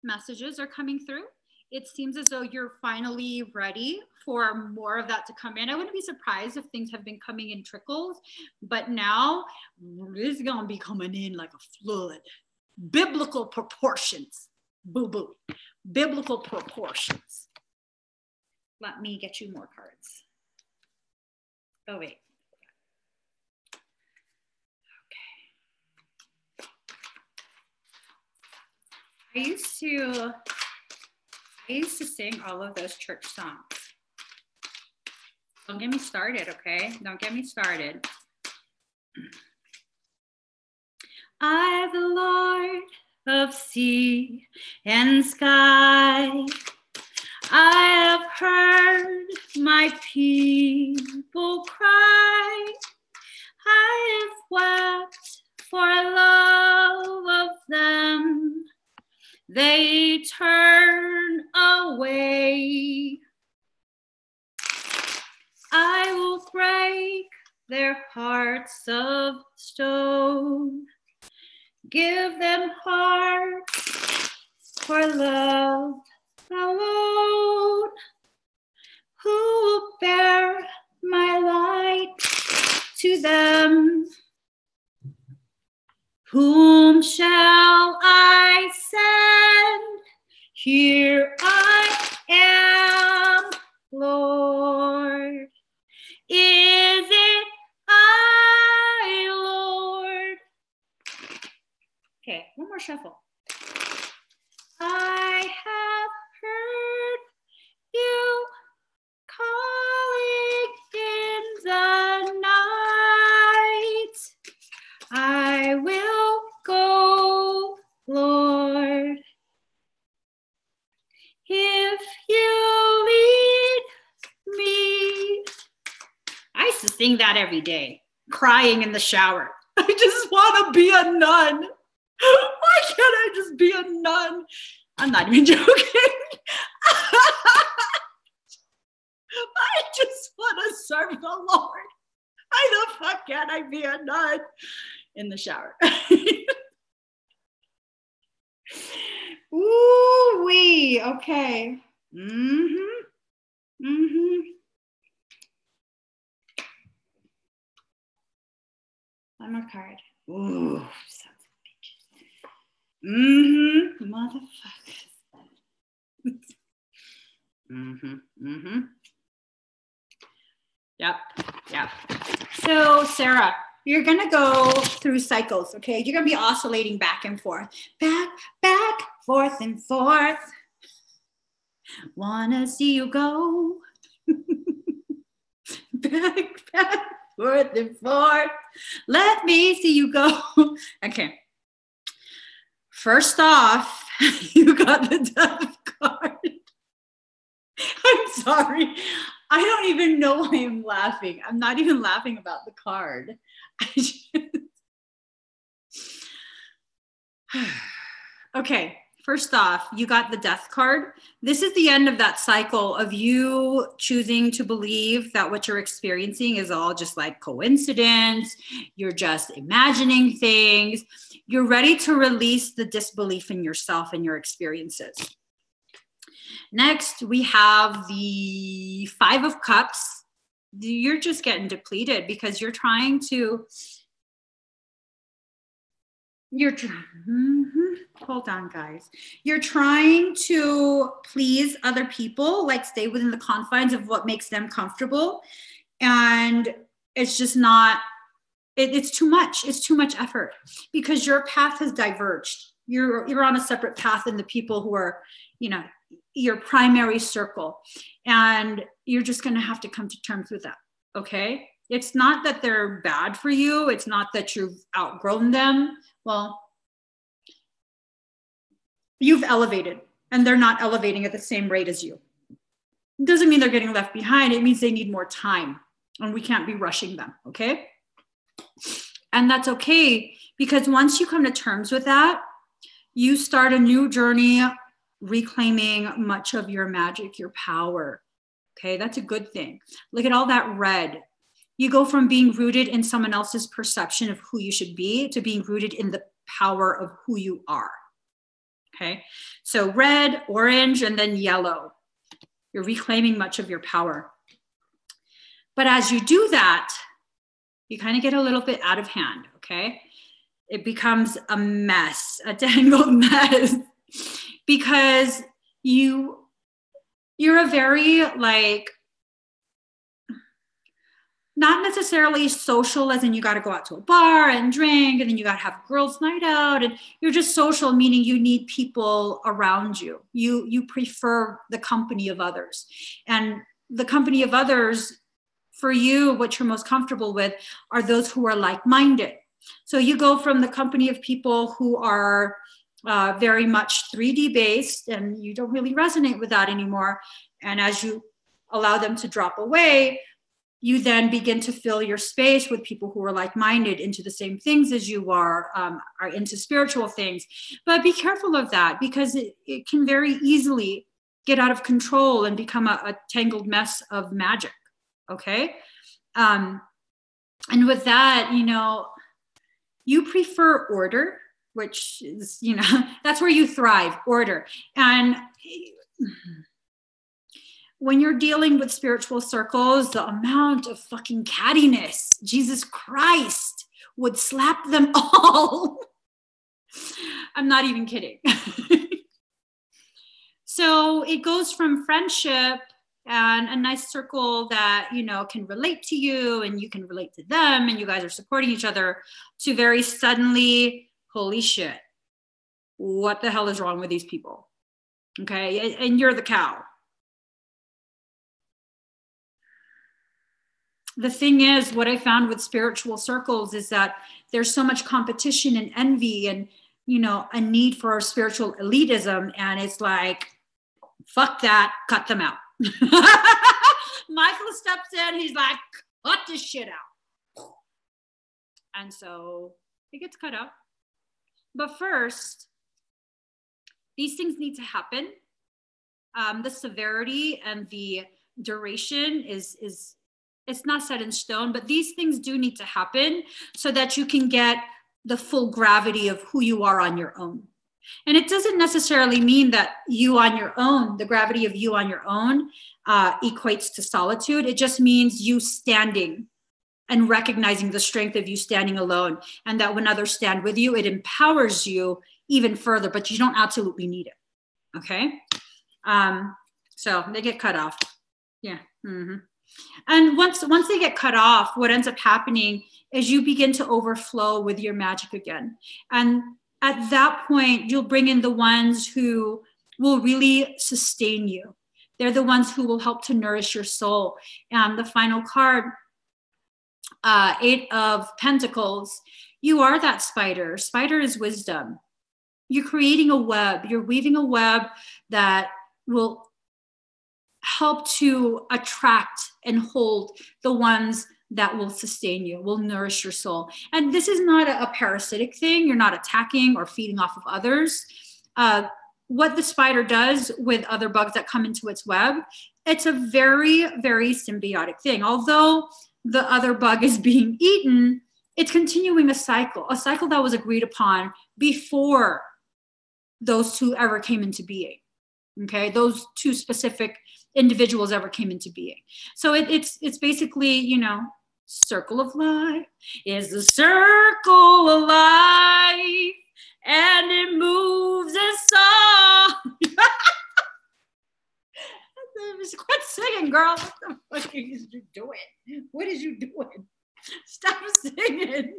S1: messages are coming through. It seems as though you're finally ready for more of that to come in. I wouldn't be surprised if things have been coming in trickles, but now it's going to be coming in like a flood. Biblical proportions. Boo-boo. Biblical proportions. Let me get you more cards. Oh, wait. I used to sing all of those church songs. Don't get me started, okay? Don't get me started. I, the Lord of sea and sky, I have heard my people cry. I have wept for love of them. They turn away. I will break their hearts of stone. Give them hearts for love alone. Who will bear my light to them? Whom shall I send? Here I am, Lord. Is it I, Lord? Okay, one more shuffle. I have heard you calling in the night. I will go, Lord. If you lead me. I used to sing that every day, crying in the shower. I just want to be a nun. Why can't I just be a nun? I'm not even joking. I just want to serve the Lord. Why the fuck can't I be a nun? In the shower. Ooh-wee, okay. One more card. Ooh, sons of bitches. Motherfuckers. Yep. So, Sarah, you're going to go through cycles, okay? You're going to be oscillating back and forth. Back, forth and forth. Wanna see you go. Back, forth and forth. Let me see you go. Okay. First off, you got the death card. I'm sorry. I don't even know why I'm laughing. I'm not even laughing about the card. Okay, first off, you got the death card. This is the end of that cycle of you choosing to believe that what you're experiencing is all just like coincidence. You're just imagining things. You're ready to release the disbelief in yourself and your experiences. Next, we have the 5 of Cups. You're just getting depleted because you're trying to, hold on, guys. You're trying to please other people, like stay within the confines of what makes them comfortable. And it's just not, it's too much. It's too much effort because your path has diverged. You're on a separate path than the people who are, your primary circle. And you're just going to have to come to terms with that. Okay. It's not that they're bad for you. It's not that you've outgrown them. Well, you've elevated and they're not elevating at the same rate as you. It doesn't mean they're getting left behind. It means they need more time and we can't be rushing them. Okay. And that's okay, because once you come to terms with that, you start a new journey reclaiming much of your magic, your power. Okay. That's a good thing. Look at all that red. You go from being rooted in someone else's perception of who you should be to being rooted in the power of who you are. Okay. So red, orange, and then yellow. You're reclaiming much of your power. But as you do that, you kind of get a little bit out of hand. Okay. It becomes a mess, a tangled mess, because you're a very like, not necessarily social as in you got to go out to a bar and drink and then you got to have girls' night out, and you're just social, meaning you need people around you. You prefer the company of others, and the company of others for you, what you're most comfortable with are those who are like-minded. So you go from the company of people who are very much 3D based and you don't really resonate with that anymore. And as you allow them to drop away, you then begin to fill your space with people who are like-minded, into the same things as you are into spiritual things. But be careful of that, because it can very easily get out of control and become a tangled mess of magic. Okay. And with that, you prefer order, which is, that's where you thrive, order. And when you're dealing with spiritual circles, the amount of fucking cattiness, Jesus Christ would slap them all. I'm not even kidding. So it goes from friendship and a nice circle that, can relate to you and you can relate to them and you guys are supporting each other, to very suddenly, holy shit, what the hell is wrong with these people? Okay. And you're the cow. The thing is, what I found with spiritual circles is that there's so much competition and envy and, a need for spiritual elitism. And it's like, fuck that, cut them out. Michael steps in, he's like, cut this shit out. And so it gets cut out. But first, these things need to happen. The severity and the duration is it's not set in stone, but these things do need to happen so that you can get the full gravity of who you are on your own. And it doesn't necessarily mean that you on your own, the gravity of you on your own equates to solitude. It just means you standing and recognizing the strength of you standing alone, and that when others stand with you, it empowers you even further, but you don't absolutely need it. Okay. So they get cut off. Yeah. Mm-hmm. And once they get cut off, what ends up happening is you begin to overflow with your magic again. And at that point, you'll bring in the ones who will really sustain you. They're the ones who will help to nourish your soul. And the final card, 8 of Pentacles, you are that spider. Spider is wisdom. You're creating a web. You're weaving a web that will help to attract and hold the ones that will sustain you, will nourish your soul. And this is not a parasitic thing. You're not attacking or feeding off of others. What the spider does with other bugs that come into its web, it's a very, very symbiotic thing. Although the other bug is being eaten, it's continuing a cycle that was agreed upon before those two ever came into being. Okay, those two specific individuals ever came into being. So it's basically, circle of life is the circle of life, and it moves us all. Quit singing, girl. What the fuck are you doing? What is you doing? Stop singing.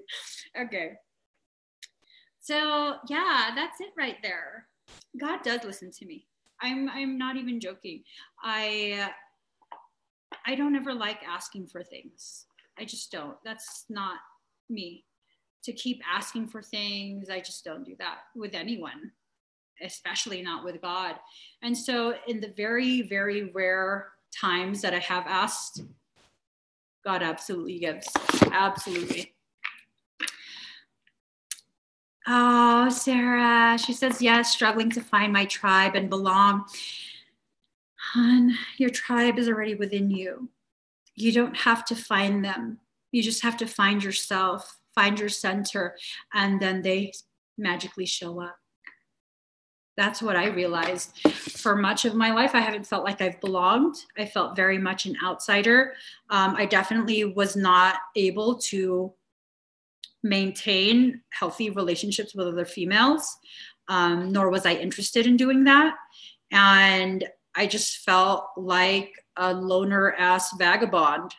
S1: Okay. So yeah, that's it right there. God does listen to me. I'm not even joking. I don't ever like asking for things. I just don't. That's not me. To keep asking for things, I just don't do that with anyone, especially not with God. And so in the very, very rare times that I have asked, God absolutely gives. Absolutely. Oh, Sarah, she says, yes, struggling to find my tribe and belong. Hon, your tribe is already within you. You don't have to find them. You just have to find yourself, find your center, and then they magically show up. That's what I realized. For much of my life, I haven't felt like I've belonged. I felt very much an outsider. I definitely was not able to maintain healthy relationships with other females, nor was I interested in doing that. And I just felt like a loner ass vagabond.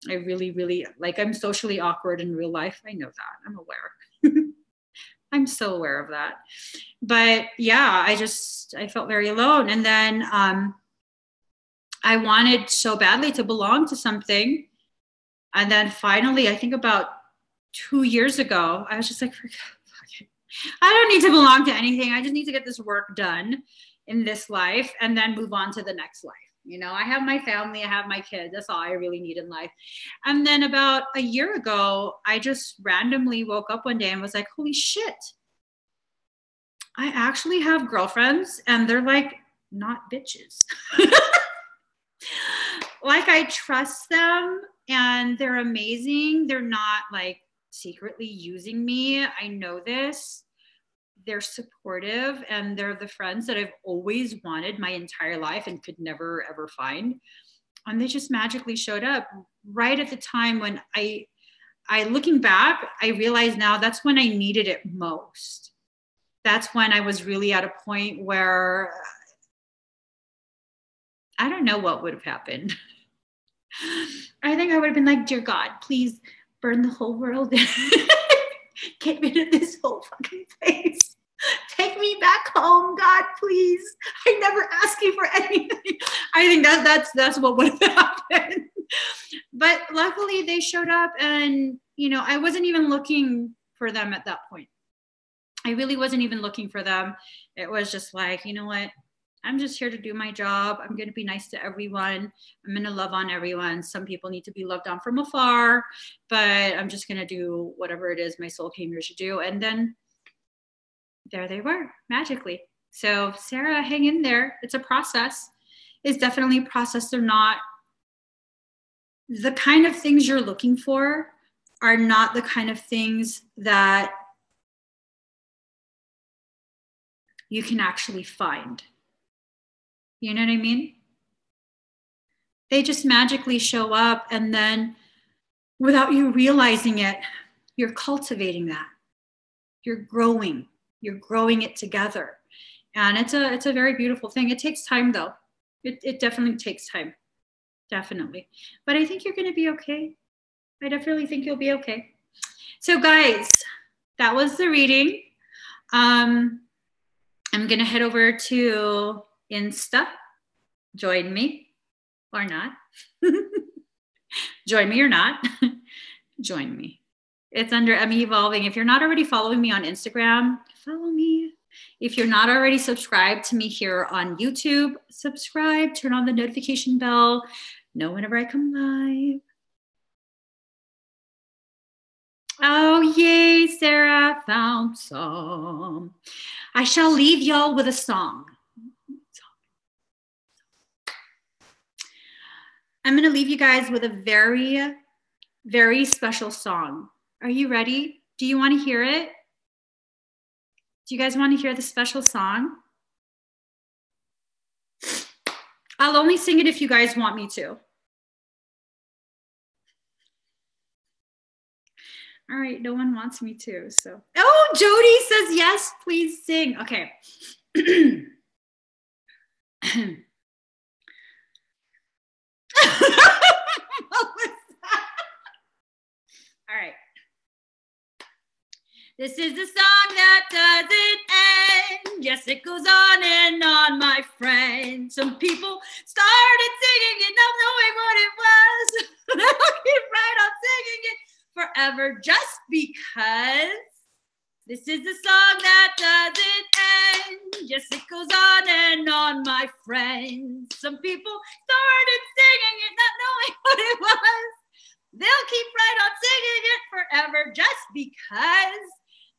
S1: I really, really, like, I'm socially awkward in real life. I know that. I'm aware. I'm so aware of that. But yeah, I felt very alone. And then I wanted so badly to belong to something. And then finally, I think about 2 years ago, I was just like, fuck it. I don't need to belong to anything. I just need to get this work done in this life and then move on to the next life. You know, I have my family, I have my kids. That's all I really need in life. And then about a year ago, I just randomly woke up one day and was like, holy shit. I actually have girlfriends and they're like not bitches. Like, I trust them and they're amazing. They're not like secretly using me. I know this. They're supportive and they're the friends that I've always wanted my entire life and could never ever find. And they just magically showed up right at the time when I looking back, I realize now that's when I needed it most. That's when I was really at a point where I don't know what would have happened. I think I would have been like, dear God, please burn the whole world. Get rid of this whole fucking place. Take me back home, God, please. I never asked you for anything. I think that's what would have happened. But luckily they showed up and, you know, I wasn't even looking for them at that point. I really wasn't even looking for them. It was just like, you know what? I'm just here to do my job. I'm going to be nice to everyone. I'm going to love on everyone. Some people need to be loved on from afar, but I'm just going to do whatever it is my soul came here to do. And then there they were, magically. So Sarah, hang in there. It's a process. It's definitely a process. They're not the kind of things you're looking for are not the kind of things that you can actually find. You know what I mean? They just magically show up, and then without you realizing it, you're cultivating that. You're growing it together. And it's a very beautiful thing. It takes time though. It definitely takes time. Definitely. But I think you're going to be okay. I definitely think you'll be okay. So guys, that was the reading. I'm going to head over to Insta. Join me or not. Join me or not. Join me. It's under Emmy Evolving. If you're not already following me on Instagram, follow me. If you're not already subscribed to me here on YouTube, subscribe, turn on the notification bell, know whenever I come live. Oh, yay, Sarah found some. I shall leave y'all with a song. I'm going to leave you guys with a very, very special song. Are you ready? Do you want to hear it? Do you guys want to hear the special song? I'll only sing it if you guys want me to. All right, no one wants me to, so. Oh, Jody says yes, please sing. Okay. All right. This is the song that doesn't end. Yes, it goes on and on, my friend. forever just because. This is the song that doesn't end. Yes, it goes on and on, my friends. Some people started singing it, not knowing what it was. They'll keep right on singing it forever just because.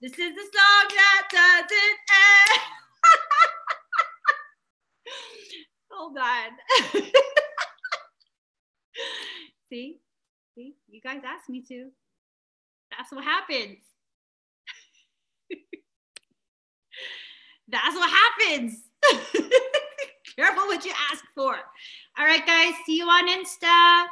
S1: This is the song that doesn't end. Hold on. See, you guys asked me to. That's what happens. That's what happens. Careful what you ask for. All right, guys. See you on Insta.